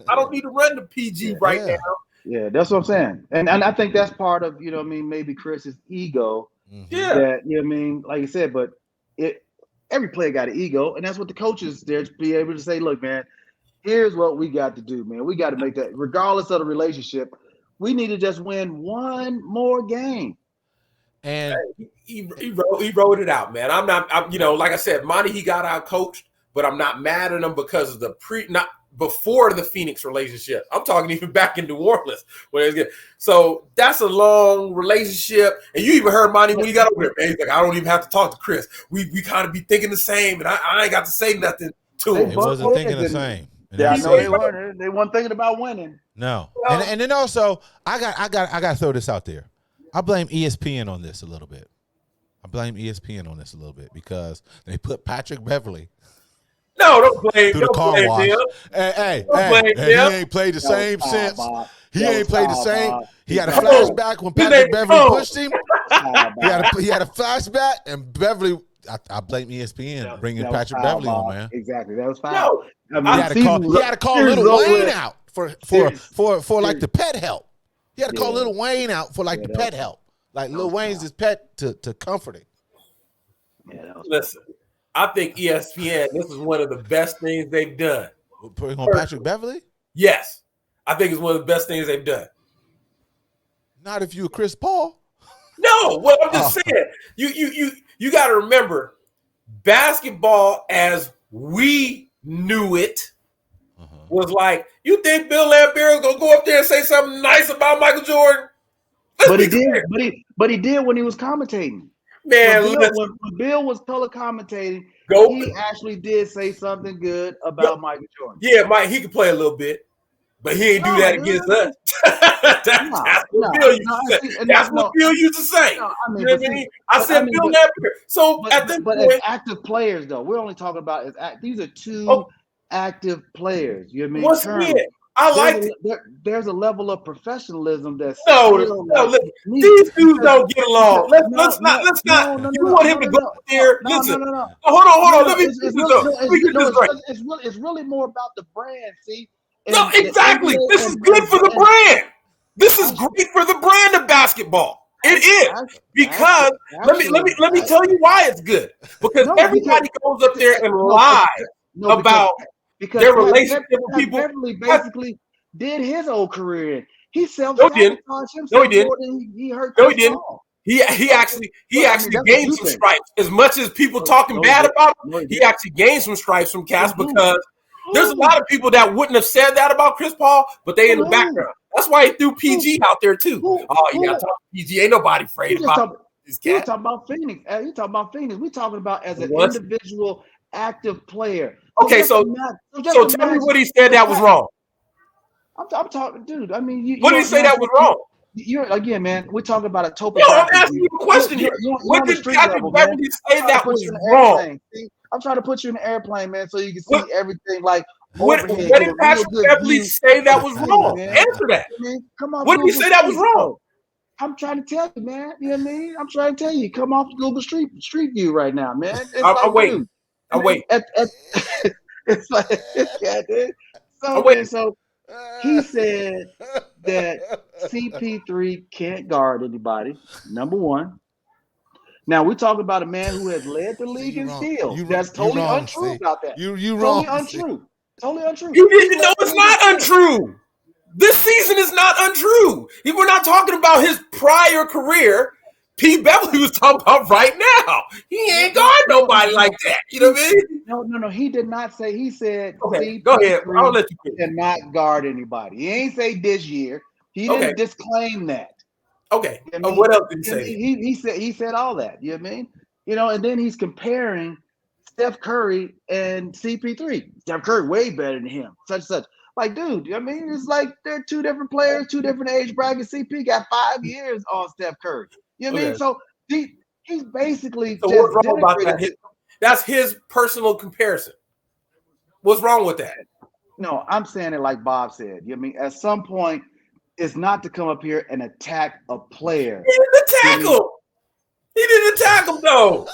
I don't need to run the PG right now. Yeah, that's what I'm saying. And I think that's part of, you know what I mean, maybe Chris's ego. Yeah. That, you know what I mean, like you said, but every player got an ego, and that's what the coaches there to be able to say, look, man, here's what we got to do, man. We got to make that, regardless of the relationship, we need to just win one more game. And he wrote it out, man. I'm like I said, Monty, he got out coached, but I'm not mad at him because of not before the Phoenix relationship. I'm talking even back in New Orleans. So that's a long relationship. And you even heard Monty when he got over there, man. He's like, I don't even have to talk to Chris. We kind of be thinking the same, and I ain't got to say nothing to him. He wasn't thinking the same. Yeah, I know they weren't. They weren't thinking about winning. No, and then also I got to throw this out there. I blame ESPN on this a little bit. Because they put Patrick Beverly. No, don't blame through the car wash. Him. Hey, he ain't played the same since. He ain't played the same. He had a flashback when Patrick Beverly pushed him. He had a flashback, and Beverly. I blame ESPN bringing Patrick Beverly on, man. Exactly, that was foul. He had to call Lil Wayne out for like the pet help. He had to call Lil Wayne out for like the pet help. Like Lil Wayne's his pet to comfort him. Yeah, listen, I think ESPN, this is one of the best things they've done. Putting on Patrick Beverly? Yes. I think it's one of the best things they've done. Not if you're Chris Paul. No, well, I'm just saying. You got to remember, basketball as we knew it was like, you think Bill Laimbeer going to go up there and say something nice about Michael Jordan? But he did when he was commentating. Man, when Bill was color commentating, he actually did say something good about Michael Jordan. Yeah, Mike, he could play a little bit, but he ain't do that against us. That's what Bill used to say. I said Bill Laimbeer. So as active players, though, we're only talking about these are two active players. You know what I mean? Once again, I like there's a level of professionalism that's these dudes don't get along. Let's not. You want him to go up there? Listen, hold on. Let me. It's really more about the brand. See? No, exactly. This is good for the brand. This is great for the brand of basketball. It is because let me tell you why it's good. Because everybody goes up there and lies about their relationship with people. Beverly basically did his old career. He self-sabotaged himself. No, he didn't. He hurt. No, he didn't. He actually gained some stripes. As much as people talking bad about him, he actually gained some stripes from cats because there's a lot of people that wouldn't have said that about Chris Paul, but they in the background. That's why he threw PG out there too. You got to talk to PG. Ain't nobody afraid about these cats. You talking about Phoenix? You talking about Phoenix? We talking about as an individual active player. Okay, so tell me what he said that was wrong. I'm talking, dude. I mean, what did he say that was wrong? you're again, man. We're talking about a No, I'm topographic asking view. you a question here. You're What on the did street Patrick level, man. Beverly I'm say trying to that put was you in an wrong? airplane. See? I'm trying to put you in an airplane, man, so you can see What everything like what overhead. did Get a real Patrick good Beverly view say that of was the city, wrong? man. Answer that. I mean, come off What did he Google say that was Street, wrong? bro. I'm trying to tell you, man. You know what I mean? I'm trying to tell you, come off Google Street View right now, man. It's I'm like, waiting. dude, I'm waiting. it's like, yeah, dude. I'm So, man, waiting. so he said that CP3 can't guard anybody. Number one. Now we're talking about a man who has led the league in steals. That's totally wrong, untrue see? about that. You Totally wrong. See? untrue. Totally untrue. You He didn't led know the it's league in not steals. untrue. This season is not untrue. We're not talking about his prior career. P. Beverly was talking about right now. He ain't guard nobody like that. You know what I mean? No. He did not say. He said Okay, go ahead. I'll CP3 let you finish. cannot guard anybody. He ain't say this year. He Okay. didn't disclaim that. Okay. You know what I mean? What else did he You know, say? he said all that. You know what I mean? You know, and then he's comparing Steph Curry and CP3. Steph Curry way better than him. Such. Like, dude, I mean, it's like they're two different players, two different age brackets. CP got 5 years on Steph Curry. You know what I mean? Okay. So he's basically So just what's wrong about denigrated. that? That's his personal comparison. What's wrong with that? No, I'm saying it like Bob said. You know what I mean? At some point, it's not to come up here and attack a player. He didn't attack him. He didn't attack him though.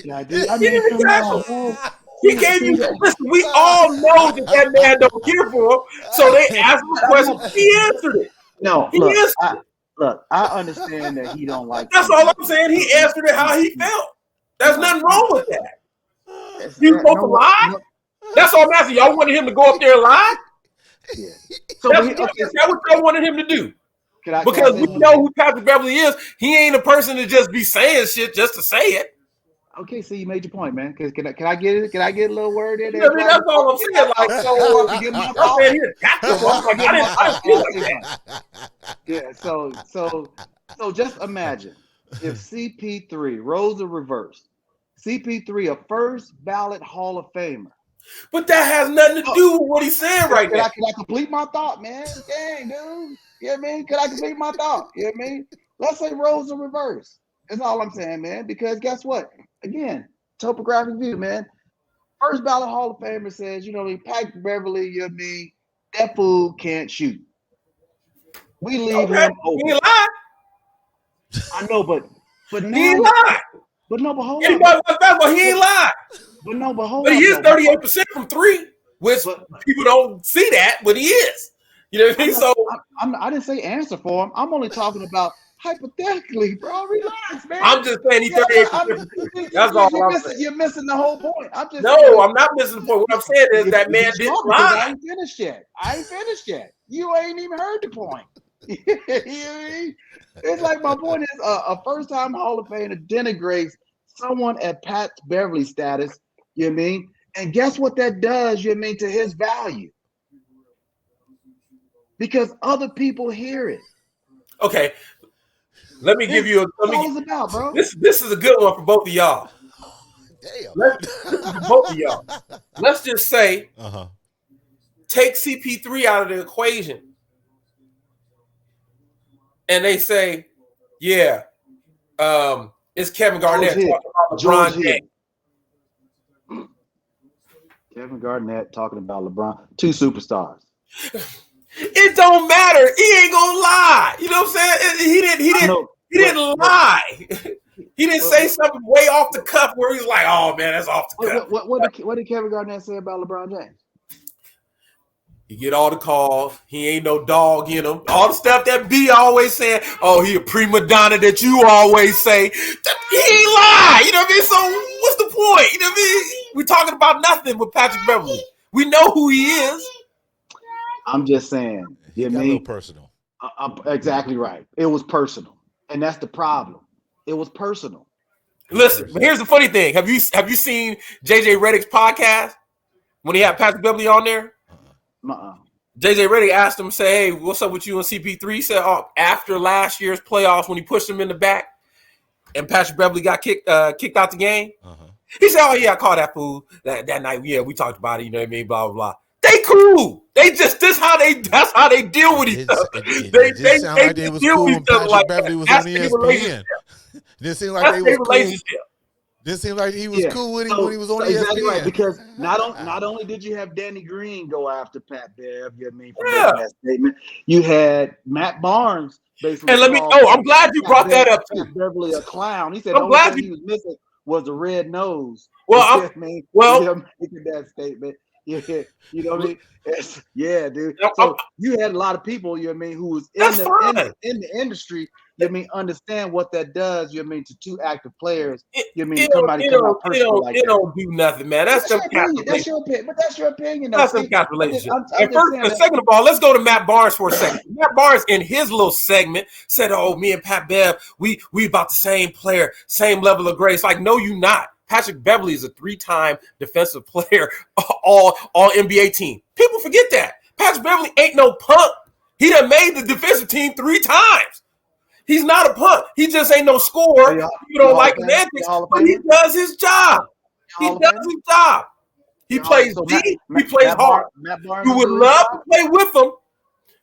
Yeah, dude. I He mean, didn't come attack on, him. man. He gave you. Listen, we all know that man don't care for him. So they asked him a question. He answered it. No, He answered it. I understand that he don't like. That's all I'm saying. He answered it how he felt. There's nothing wrong with that. You supposed to lie? That's all I'm asking. Y'all wanted him to go up there and lie? Yeah. So That's what y'all wanted him to do. Because we know who Patrick Beverly is. He ain't a person to just be saying shit just to say it. Okay, so you made your point, man. Can I get it? Can I get a little word in there? I mean, that's all I'm saying. Like, so I said he attacked him. I didn't feel like that. Yeah. So just imagine if CP3 roles are reversed. CP3 a first ballot Hall of Famer. But that has nothing to do with what he's saying right now. Can I complete my thought, man? Dang, dude. You know what I mean? Can I complete my thought? You know what I mean? Let's say roles are reversed. That's all I'm saying, man. Because guess what? Again, topographic view, man. First ballot Hall of Famer says, you know, Patrick Beverly, you know what I mean? That fool can't shoot. We leave him open. He ain't lie. I know, but he ain't lie. But no, but hold on. Anybody wants basketball, he ain't lie. But no, but hold on. But he is 38% from three, which people don't see that, but he is. You know what I mean? So I didn't say answer for him. I'm only talking about hypothetically, bro. Relax, man. I'm just saying he's 38%. That's all I'm saying. You're missing the whole point. I'm not missing the point. What I'm saying is that man didn't lie. I ain't finished yet. You ain't even heard the point. You know what I mean? It's like my point is a first-time Hall of Famer denigrates someone at Pat Beverly status, you know what I mean? And guess what that does, you know what I mean, to his value? Because other people hear it. Okay. Let me give you a This is a good one for both of y'all. Damn. Both of y'all. Let's just say take CP3 out of the equation. And they say, yeah, it's Kevin Garnett talking about LeBron James. Kevin Garnett talking about LeBron, two superstars. It don't matter. He ain't gonna lie. You know what I'm saying? He didn't lie. He didn't say something way off the cuff where he's like, "Oh man, that's off the cuff." What did Kevin Garnett say about LeBron James? He get all the calls. He ain't no dog in him. All the stuff that B always saying. Oh, he a prima donna that you always say. He ain't lie. You know what I mean? So what's the point? You know what I mean? We're talking about nothing with Patrick Beverly. We know who he is. I'm just saying. You know what I mean? Personal. Exactly right. It was personal, and that's the problem. It was personal. Listen, but here's the funny thing. Have you seen JJ Redick's podcast when he had Patrick Beverly on there? JJ Redick asked him, say, "Hey, what's up with you and CP3?" He said, "Oh, after last year's playoffs when he pushed him in the back and Patrick Beverly got kicked out the game." He said, "Oh yeah, I caught that fool that night. Yeah, we talked about it. You know what I mean? Blah blah blah." They cool. That's how they deal with each other. It just sound like they was cool when Patrick Beverly was on ESPN. Didn't seem like they was cool. Didn't seem like he was cool with him when he was on ESPN. Exactly right, because not only did you have Danny Green go after Pat Bev, you know what I mean, for making that statement, you had Matt Barnes basically. And I'm glad you brought that up too. Pat Beverly a clown. He said the only thing he was missing was the red nose. Well, making that statement. Yeah, you know what I mean? Yeah, dude. So you had a lot of people, you know what I mean, who was in the industry, you know what I mean, understand what that does, you know what I mean, to two active players. You know what I mean, somebody come out personal like that. It don't do nothing, man. That's your opinion. That's your opinion. But that's your opinion. That's some calculation. And first, and second of all, let's go to Matt Barnes for a second. Matt Barnes, in his little segment, said, "Oh, me and Pat Bev, we about the same player, same level of grace." Like, no, you not. Patrick Beverly is a 3-time defensive player, all NBA team. People forget that. Patrick Beverly ain't no punk. He done made the defensive team 3 times. He's not a punk. He just ain't no scorer. You don't like his antics, but he does his job. He does his job. He plays D. He plays hard. You would love to play with him,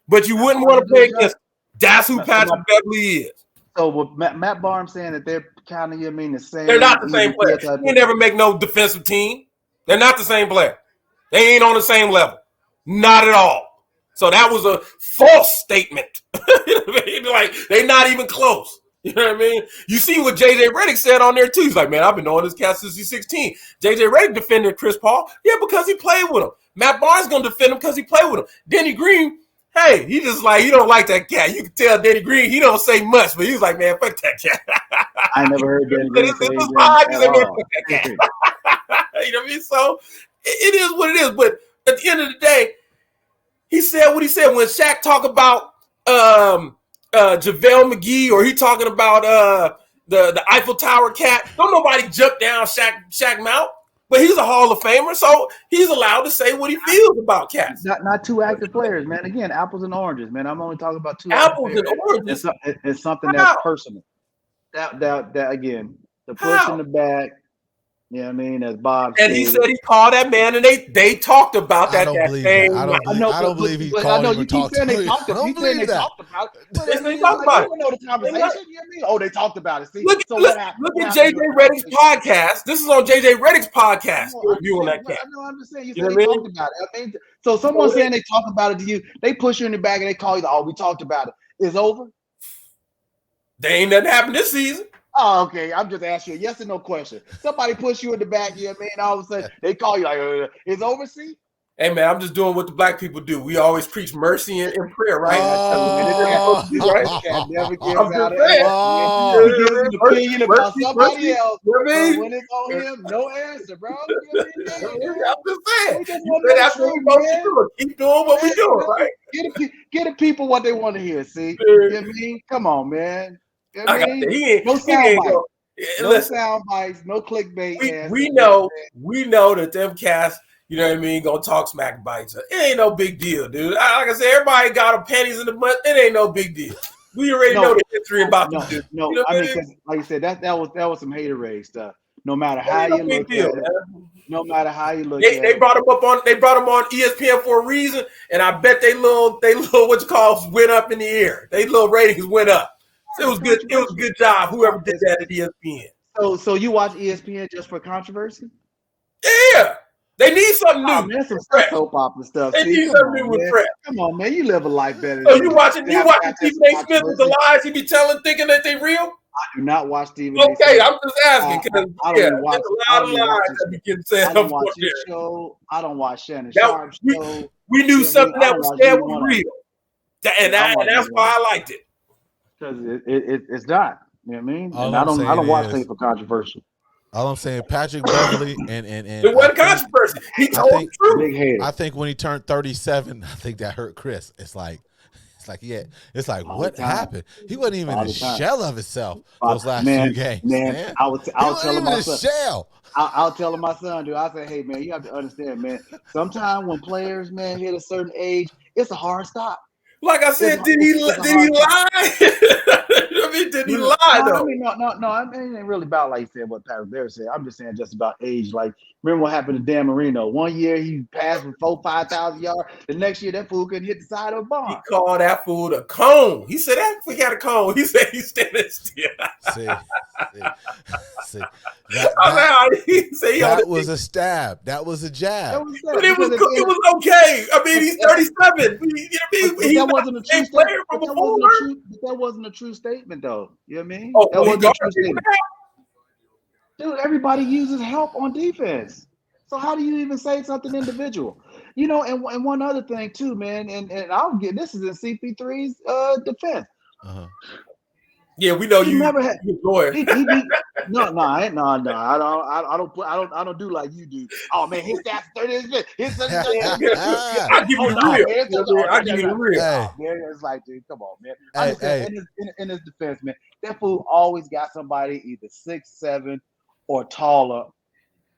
but you wouldn't want to play against him. That's who Patrick Beverly is. So with Matt Barnes saying that they're kind of, you mean, the same. They're not the same player. They never make no defensive team. They're not the same player. They ain't on the same level. Not at all. So that was a false statement. You know what I mean? Like, they're not even close. You know what I mean? You see what J.J. Redick said on there, too. He's like, man, I've been knowing this cat since he's 16. J.J. Redick defended Chris Paul. Yeah, because he played with him. Matt Barnes going to defend him because he played with him. Danny Green, hey, he just like, he don't like that cat. You can tell Danny Green, he don't say much, but he was like, man, fuck that cat. I never heard Danny Green say man, fuck that cat. You know what I mean? So it is what it is. But at the end of the day, he said what he said. When Shaq talk about JaVale McGee, or he talking about the Eiffel Tower cat, don't nobody jump down Shaq Mount. But he's a Hall of Famer, so he's allowed to say what he feels about cats. Not 2 active players, man. Again, apples and oranges, man. I'm only talking about 2 apples and oranges. It's something that's personal. That again, the push in the back. You know what I mean? As Bob and he said he called that man, and they talked about that. I don't believe he called him and talked about it. I don't believe that. They talked about it. You know the conversation. You know what I mean? Oh, they talked about it. See, look at J.J. Redick's podcast. This is on J.J. Redick's podcast. Reviewing that cat. No, I'm just saying. You said they talked about it. I mean, so someone saying they talked about it to you, they push you in the back and they call you. Oh, we talked about it. It's over. There ain't nothing happened this season. Oh, okay. I'm just asking you a yes or no question. Somebody push you in the back, you know what I mean? All of a sudden, they call you like, it's over, see? Hey, man, I'm just doing what the black people do. We always preach mercy and prayer, right? I'm just opinion about somebody else. When it's on him, no answer, bro. I'm just saying. That's what we're supposed to do. Keep doing what we're doing, right? Get the people what they want to hear, see? You know what I mean? Come on, man. No sound bites. No sound bites, no clickbait. We know that them cats, you know what I mean, gonna talk smack bites. It ain't no big deal, dude. Like I said, everybody got them panties in the butt. It ain't no big deal. We already know the history about them dudes. No, you know I mean, cause, like I said, that was some haterade stuff. No matter how you look at it, no matter how you look at it. They brought him on ESPN for a reason, and I bet they little what you call went up in the air. They little ratings went up. It was good. It was a good job. Whoever did that at ESPN. So you watch ESPN just for controversy? Yeah, they need something new. Man, some soap opera stuff. They need something new with Fred. Come on, man, you live a life better. So you watching Stephen A. Smith with the lies he be telling, thinking that they real? I do not watch Stephen A. Okay, I'm just asking because there's a lot of lies that be getting said. I don't watch his show. I don't watch Shannon Sharp's show. We knew something that was said was real, and that's why I liked it. Because it's not, you know what I mean? And I don't watch things for controversial. All I'm saying, Patrick Beverly and it wasn't controversy. He told the truth. I think when he turned 37, I think that hurt Chris. It's like what happened? He wasn't even a shell of himself those last few games. Man, I was telling my son. Shell. I'll tell my son, dude. I say, hey man, you have to understand, man. Sometimes when players, man, hit a certain age, it's a hard stop. Like I said, did he lie? I mean, did he lie No, though? I mean, no. I mean, it ain't really about like you said what Patrick Bear said. I'm just saying just about age. Like, remember what happened to Dan Marino? One year he passed for 5,000 yards. The next year that fool couldn't hit the side of a He barn. called that fool a cone. He said that we got a cone. He said he's standing still. See. He said That was a stab. That was a jab. That was that. But it Because was okay. I mean, he's 37. He's that wasn't a true a statement. player But from that before. wasn't a true statement, though. You know what I mean? Oh, that he wasn't a guarded true people statement. now? Dude, everybody uses help on defense. So how do you even say something individual? You know, and one other thing too, man, and I'll get this is in CP3's defense. Uh-huh. Yeah, we know He you. never had. You lawyer. I don't do like you do. Oh man, his stats 30. His I give you the real. I give you the real. Hey. Man, it's like, dude, come on, man. Hey, I'm just saying, in his defense, man, that fool always got somebody either 6'7" or taller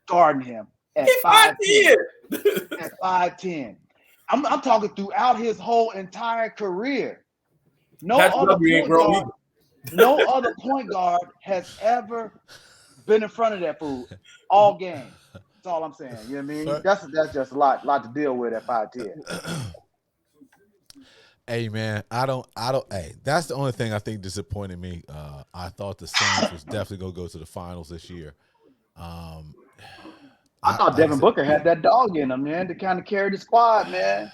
guarding him at He's 5'10". At 5'10". I'm talking throughout his whole entire career. No other point guard has ever been in front of that fool all game. That's all I'm saying. You know what I mean? That's just a lot to deal with at 5'10". Hey man, I don't. Hey, that's the only thing I think disappointed me. I thought the Saints was definitely gonna go to the finals this year. I thought Devin Booker had that dog in him, man, to kind of carry the squad, man.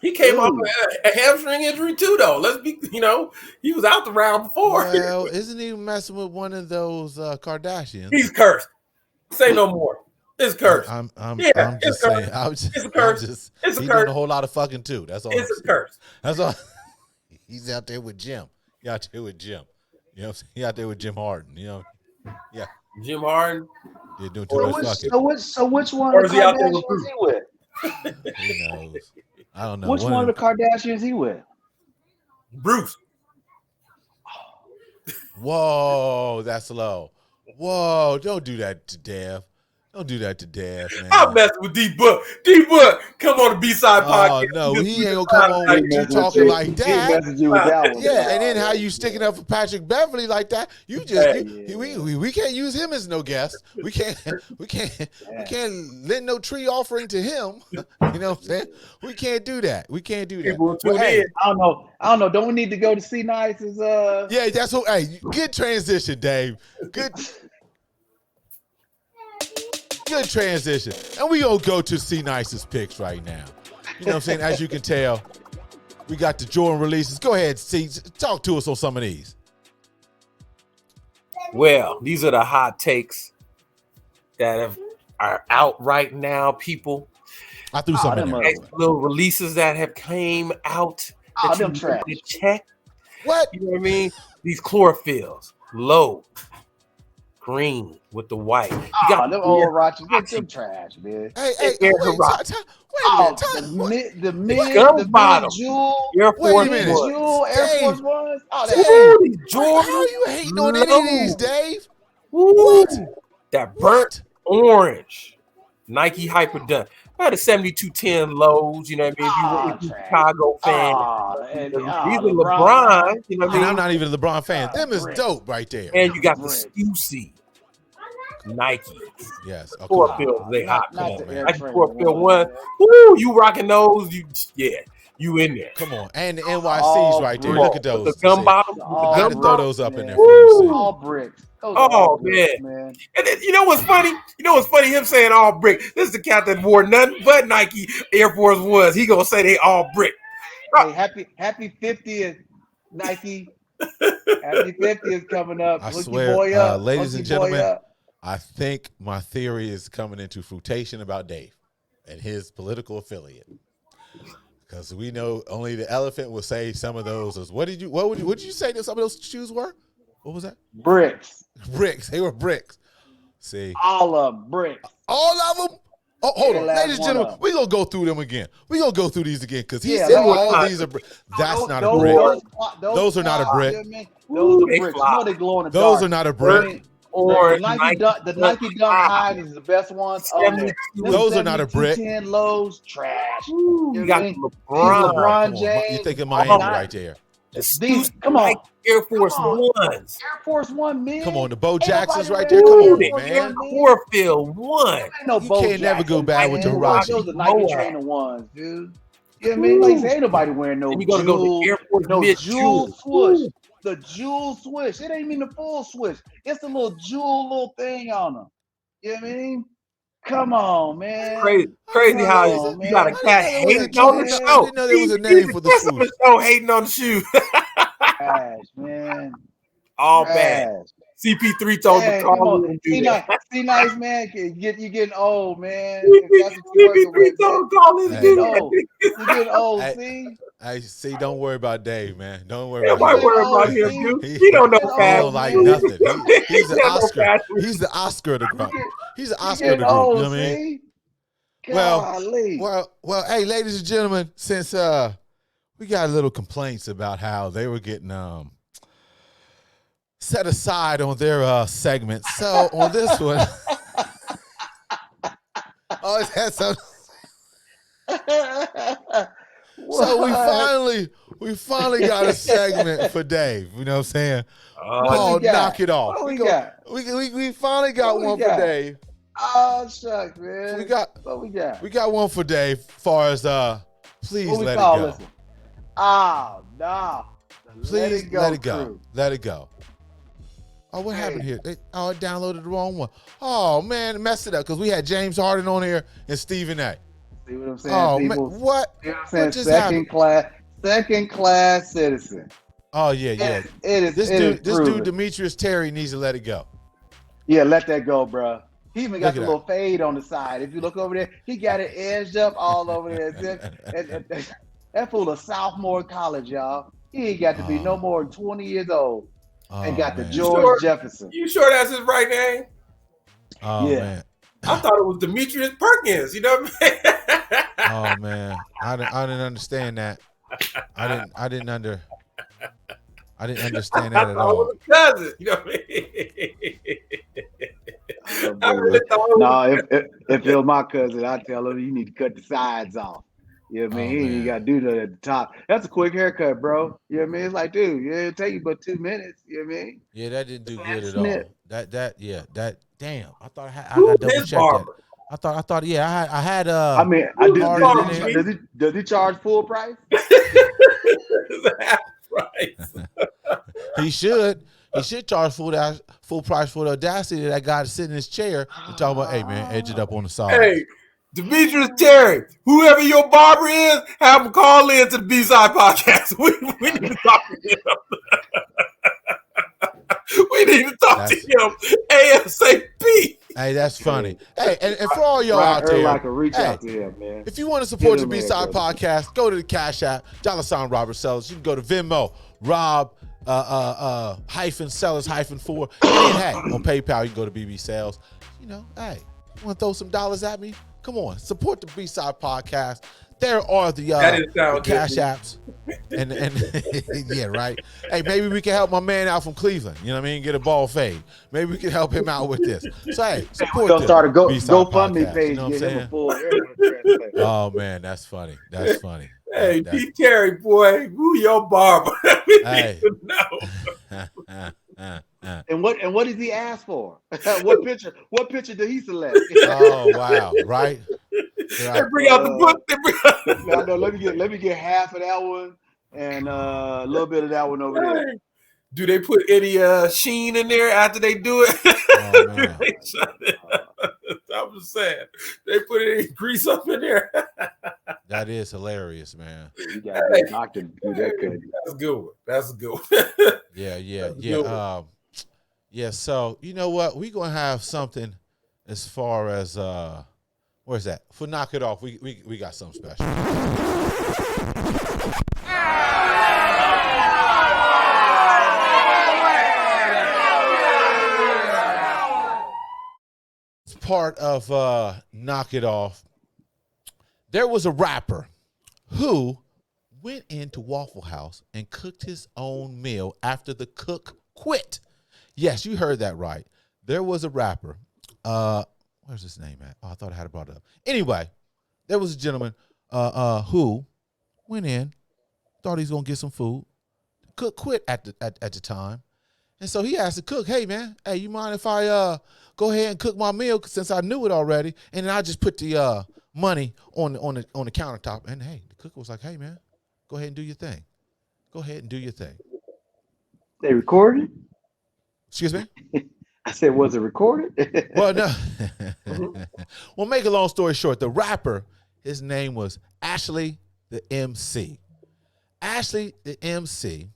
He came off a hamstring injury too, though. Let's be, he was out the round before. Well, isn't he messing with one of those Kardashians? He's cursed. Say no more. It's cursed. I'm just saying. It's a curse. He's doing a whole lot of fucking too. That's all. It's a curse. That's all. He's out there with Jim. He out there with Jim. You know what I'm saying? He out there with Jim Harden. You know. Yeah. Jim Harden. You're doing too much fucking. So which one of the Kardashians is he with? Who knows? I don't know. Which one of the Kardashians he with? Bruce. Whoa, that's low. Whoa, don't do that to Dev. Don't do that to Dev, man. I'm messing with D-Book. D-Book, come on the B-Side podcast. No, he ain't gonna come on with you talking like that. Yeah, and then how you sticking up for Patrick Beverly like that? You just we can't use him as no guest. We can't lend no tree offering to him. You know what I'm saying? We can't do that. Well, hey, I don't know. Don't we need to go to C Nice's? Yeah, that's what. Hey, good transition, Dave. Good transition. And we gonna go to C Nice's picks right now. You know what I'm saying? As you can tell, we got the Jordan releases. Go ahead, C. Talk to us on some of these. Well, these are the hot takes that are out right now, people. I threw some in there. Little releases that have came out. That them trash. Check. What? You know what I mean? These chlorophylls, low, green with the white. You got them old Rochers. Them trash, man. Hey, Air wait Force a minute. The mid Jewel Air Force Ones. Jordan. How are you hating on any of these, Dave? What? That burnt orange Nike Hyperdunk. I had a 7210 lows, you know what I mean? If you're a Chicago fan. These are LeBron, you know what I mean? I'm not even a LeBron fan. Them is dope right there. And you got the Stussy Nike. Yes. Chlorophyll, they hot. Come on, man. Nike Chlorophyll 1. Woo, you rocking those. You in there. Come on. And the NYC's right there. Look at those. The gum bottom. I got to throw those up in there for you. All bricks. Oh, man. And then, you know what's funny? Him saying all brick. This is the cat that wore nothing but Nike Air Force Ones. He gonna say they all brick. Hey, happy 50th, Nike. Happy 50th coming up. I Hook swear, your boy up. ladies and gentlemen, I think my theory is coming into fruition about Dave and his political affiliate. Because we know only the elephant will say some of those. What did you say that some of those shoes were? What was that? Bricks. They were bricks. See, all of them bricks. All of them. Oh, hold on, ladies and gentlemen, we're gonna go through them again. We're gonna go through these again because he said all these are bricks. That's not a brick. Those are not a brick. Those are bricks. They glow in the dark. Those are not a brick. Or the Nike Dunk High is the best ones. Those are not a brick. 10 lows, trash. You got LeBron James. You're thinking Miami right there. These come on. Air Force Come on. Ones. Air Force One, man. Come on, the Bo Ain't Jacksons nobody right there. wearing Come no on, Air Force man. One, Warfield One. Ain't no You Bo can't never go Jackson, bad with the man. Hiroshima. Those are Nike Moab. trainer ones, dude. You know what I mean? Like, ain't nobody wearing no And you gotta go to jewel, Air Force no Mid jewel Shoes. swoosh. Ooh. The jewel swoosh. It ain't even the full swoosh. It's the little jewel little thing on them. You know what I mean? Come on, man. Crazy Come how on, you got a man. cat hating on the I show. didn't know there was a He's name for the the Christmas swoosh. show hating on the shoe. Trash, man. All Trash. bad. CP3 told him to Come call on. me and do See, that. nice man. You're getting old, man. If that's what you're working CP3 with, told man. him to call me to You're do getting that. old. You're getting old, Hey, see? I see. Don't worry about Dave, man. Don't worry Yeah, about why him. worry about old, him, see? dude? He, He don't know You're getting he fast don't old, like man. nothing. He's the He don't know Oscar. fast He's the Oscar of the group. He's the You're Oscar of getting the group. You know old, what I mean? see? Well, Golly. well. Hey, ladies and gentlemen, since we got a little complaints about how they were getting set aside on their segment, so on this one, always had some. So we finally got a segment for Dave. You know what I'm saying? Oh, Knock It Off. What we got? We finally got What we one got? for Dave. Oh, shucks, man. What we got? We got one for Dave. Far as please What we let it call go. this one? Oh, no. Please let it go. Crew. Let it go. Oh, what happened here? It downloaded the wrong one. Oh man, it messed it up because we had James Harden on here and Stephen A. See what I'm saying? Oh people? man, what? See what I'm saying? What just happened? Second class citizen. Oh yeah. It is. This dude, dude, Demetrius Terry, needs to let it go. Yeah, let that go, bro. He even got Look the at little fade on the side. If you look over there, he got it edged up all over there. That fool a sophomore in college, y'all. He ain't got to be no more than 20 years old. And got the man. George Jefferson. You sure that's his right name? Oh Yeah. man. I thought it was Demetrius Perkins. You know what I mean? Oh man, I didn't understand that. I didn't understand that at I all. was a cousin. You know what I mean? I really thought it was No, if it was my cousin, I'd tell him you need to cut the sides off. You know what I mean? Oh, He ain't even man. got to do that at the top. That's a quick haircut, bro. You know what I mean? It's like, dude, it'll take you but 2 minutes. You know what I mean? Yeah, that didn't do good at Snip. all. That damn. I thought I Who's double his checked that. barber? I thought yeah, I had I mean, Who's his barber? does he charge full price? Half price. He should charge full price for the audacity of that guy to sit in his chair and talk about, hey man, edge it up on the side. Hey, Demetrius Terry, whoever your barber is, have him call in to the B-Side podcast. We need to talk to him. We need to talk to him ASAP. Hey, that's funny. Hey, and for all y'all Ryan out there, Urlacher, reach out to him, man. if you want to support the Get him B-Side there, brother. podcast, go to the Cash App, $ Robert Sellers. You can go to Venmo, Rob hyphen Sellers hyphen 4. And hey, on PayPal, you can go to BB Sales. You know, hey, you want to throw some dollars at me? Come on, support the B-Side podcast. There are the Cash Apps. And yeah, right. Hey, maybe we can help my man out from Cleveland. You know what I mean? Get a ball fade. Maybe we can help him out with this. So hey, support We'll start a B-Side GoFundMe podcast, page. you know what I'm Get him saying? a full hair. Oh man, that's funny. That's funny. Hey, D. Terry, boy, who your barber? We need to know. And what does he ask for? What picture did he select? Oh wow, right? They bring out the book. No, let me get half of that one and a little bit of that one over there. Do they put any sheen in there after they do it? Oh, man. I'm just saying. They put any grease up in there. That is hilarious, man. You got to knock to do that cut. That's a good one. That's a good one. Yeah. Yeah, so you know what? We're gonna have something as far as where's that? For Knock It Off, we got something special. It's part of Knock It Off. There was a rapper who went into Waffle House and cooked his own meal after the cook quit. Yes, you heard that right. There was a rapper. Where's his name at? Oh, I thought I had it brought up. Anyway, there was a gentleman who went in, thought he was going to get some food. cook quit at the time, and so he asked the cook, "Hey man, hey, you mind if I go ahead and cook my meal since I knew it already, and then I just put the money on the countertop?" And hey, the cook was like, "Hey man, go ahead and do your thing. Go ahead and do your thing." They recorded? Excuse me? I said, was it recorded? Well, no. Well, make a long story short, the rapper, his name was Ashley the MC. Ashley the MC,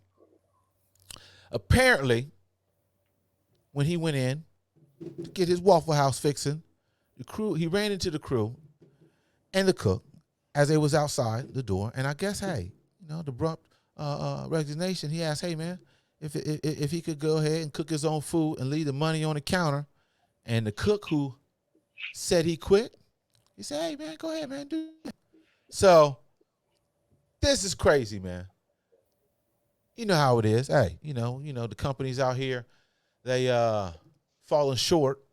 apparently, when he went in to get his Waffle House fixing, he ran into the crew and the cook as they was outside the door. And I guess, hey, the abrupt resignation, he asked, "Hey, man, if he could go ahead and cook his own food and leave the money on the counter." And the cook who said he quit, he said, "Hey, man, go ahead, man, do it." So this is crazy, man. You know how it is. Hey, the companies out here, they falling short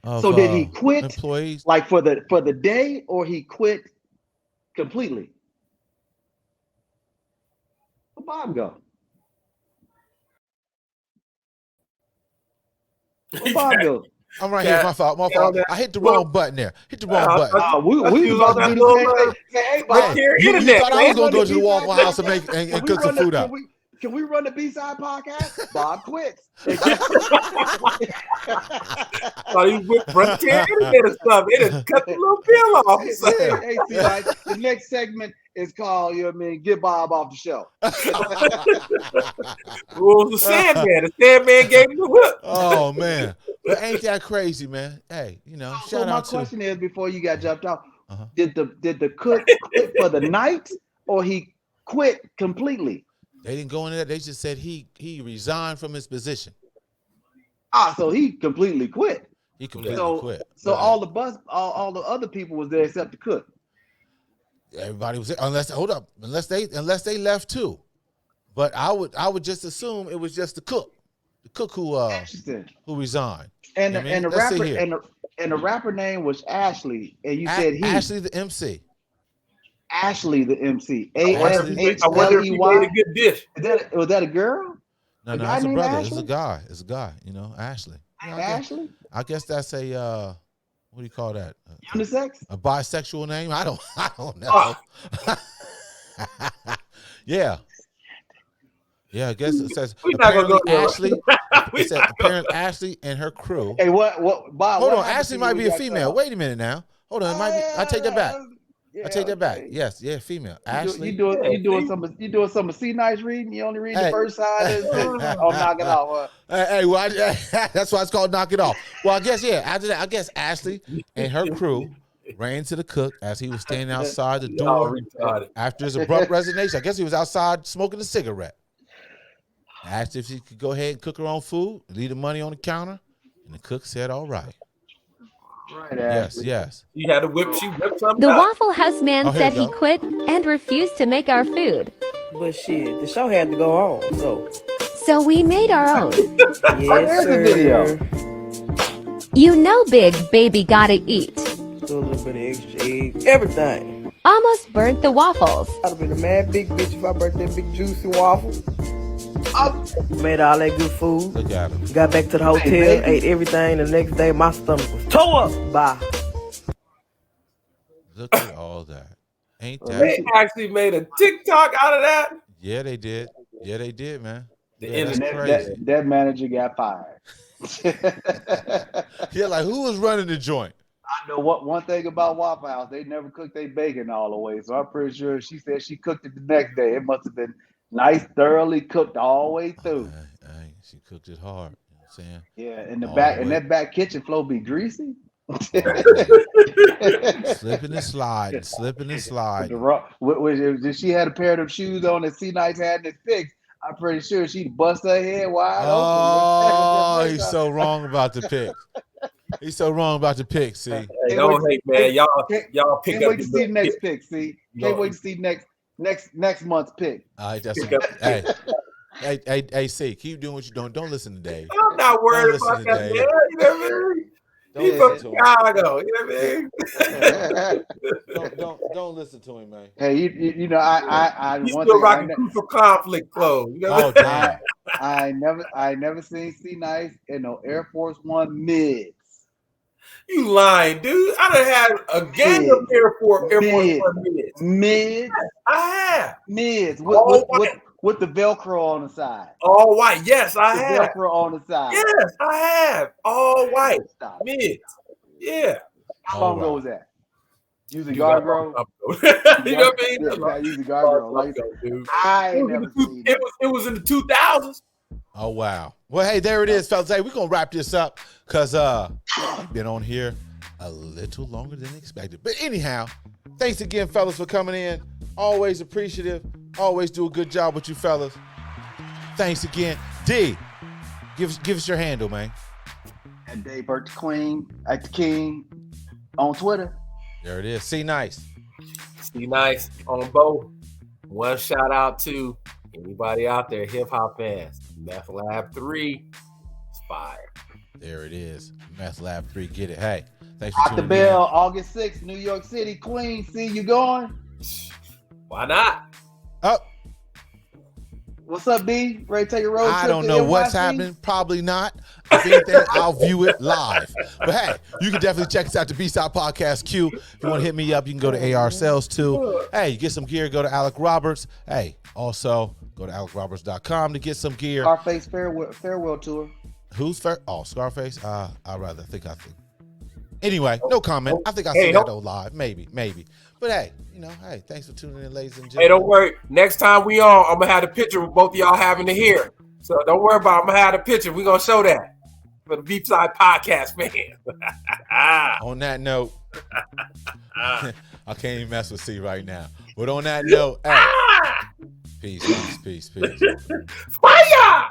of So did he quit employees. like for the day, or he quit completely? Where'd Bob go? Where'd Bob go? I'm right here. My fault. I hit the wrong button there. Hit the wrong button. We was about to do the same thing. Say, hey, Bob, You thought I was going to go to the Waffle House and cook some food up. Can we run the B-Side podcast? Bob quits. Thought he went frontier internet and stuff. They just cut the little bill off. Hey, see, like, the next segment is called, get Bob off the show. Well, the Sandman. The Sandman gave him the whip. Oh, man. But ain't that crazy, man? Hey, So shout my out to... question is, before you got jumped off, did the cook quit for the night, or he quit completely? They didn't go into that. They just said he resigned from his position. So he completely quit. He completely quit. So all the other people was there except the cook. Everybody was there, unless they left too. But I would just assume it was just the cook who resigned. And the rapper name was Ashley, and you said he. Ashley the MC. Ashley the MC. I wonder if he made a good dish. Was that a girl? No, it's a brother. Ashley? It's a guy. Ashley. Ashley. I guess that's a what do you call that? Unisex? A bisexual name? I don't know. Yeah. Yeah, I guess it says apparently Ashley. It said apparently Ashley and her crew. Hey, what Bob? Hold on, Ashley might be a female. Wait a minute now. Hold on, it might be. I take that back. I take that back. Yes, female. Ashley. You doing some C nice reading? You only read the first side. Knock it off. Well, that's why it's called Knock It Off. Well, I guess after that, I guess Ashley and her crew ran to the cook as he was standing outside the door after his abrupt resignation. I guess he was outside smoking a cigarette. Asked if she could go ahead and cook her own food, leave the money on the counter, and the cook said, "All right." Right, yes. She had a whip. She whipped something. The up. Waffle House man said he quit and refused to make our food. But shit, the show had to go on, So we made our own. Yes, the video. Big baby gotta eat. Do a little bit of extra egg, everything. Almost burnt the waffles. I'd have been a mad big bitch if I burnt that big juicy waffle. Made all that good food. Look at him. Got back to the hotel, ate everything. The next day, my stomach was tore up. Bye. Look at all that. Ain't that? They actually made a TikTok out of that. Yeah, they did. Yeah, they did, man. That manager got fired. Yeah, like who was running the joint? I know one thing about Waffle House, they never cooked their bacon all the way. So I'm pretty sure she said she cooked it the next day. It must have been nice, thoroughly cooked all the way through. She cooked it hard. You know what I'm saying? Yeah, in the back, and that back kitchen floor be greasy. Slipping and sliding. If she had a pair of them shoes on that C Nice had it fixed, I'm pretty sure she'd bust her head wide open. Oh, he's so wrong about the pick. He's so wrong about the pick, see. Hey, don't hate, man. Y'all pick up. Can't wait to see the next pick, see. Can't wait to see next month's pick. All right, that's hey, see, keep doing what you're doing. Don't listen to Dave. I'm not worried about that, man. You know what I mean? Don't He's from listen to him. Chicago. You know what I mean? Don't listen to him, man. Hey, you know, I He's one still thing rocking Proof of Conflict clothes. You know what Oh, I mean? damn. I never seen C Nice in no Air Force One mids. You lying, dude. I done had a gang of Air Force Mids. One minutes. Mids. I have. Mids All with the Velcro on the side. All white. Yes, I The have. Velcro on the side. Yes, I have. All white. Stop. Mids. Yeah. How long ago was that? Using You guard know girl? what I mean? Yeah, using guard girl. Like, Dude. I never seen that. It was in the 2000s. Oh, wow. Well, hey, there it is, fellas. Hey, we're going to wrap this up because we've been on here a little longer than expected. But anyhow, thanks again, fellas, for coming in. Always appreciative. Always do a good job with you fellas. Thanks again. D, give us your handle, man. And Dave Burt the Queen, at the King on Twitter. There it is. See nice. See nice on both. One shout out to anybody out there, hip hop fans. Meth Lab 3 is fire. There it is. Meth Lab 3, get it. Hey, thanks for At the tuning Bell, August 6th, New York City, Queens. See you going? Why not? Oh, What's up, B? Ready to take a road trip? I don't to know what's NYC? happening. Probably not. If anything, I'll view it live. But hey, you can definitely check us out, the B-Side Podcast Q. If you want to hit me up, you can go to AR Sales too. Hey, you get some gear, go to Alec Roberts. Hey, also go to alecroberts.com to get some gear. Scarface farewell tour. Who's fair? Oh, Scarface? I think. Anyway, no comment. I think I see that live. Maybe. But hey, hey, thanks for tuning in, ladies and gentlemen. Hey, don't worry. Next time we on, I'm gonna have the picture with both of y'all having to hear. So don't worry about it. I'm gonna have the picture. We're gonna show that for the B-Side Podcast, man. On that note, I can't even mess with C right now. But on that note, hey, peace. Fire!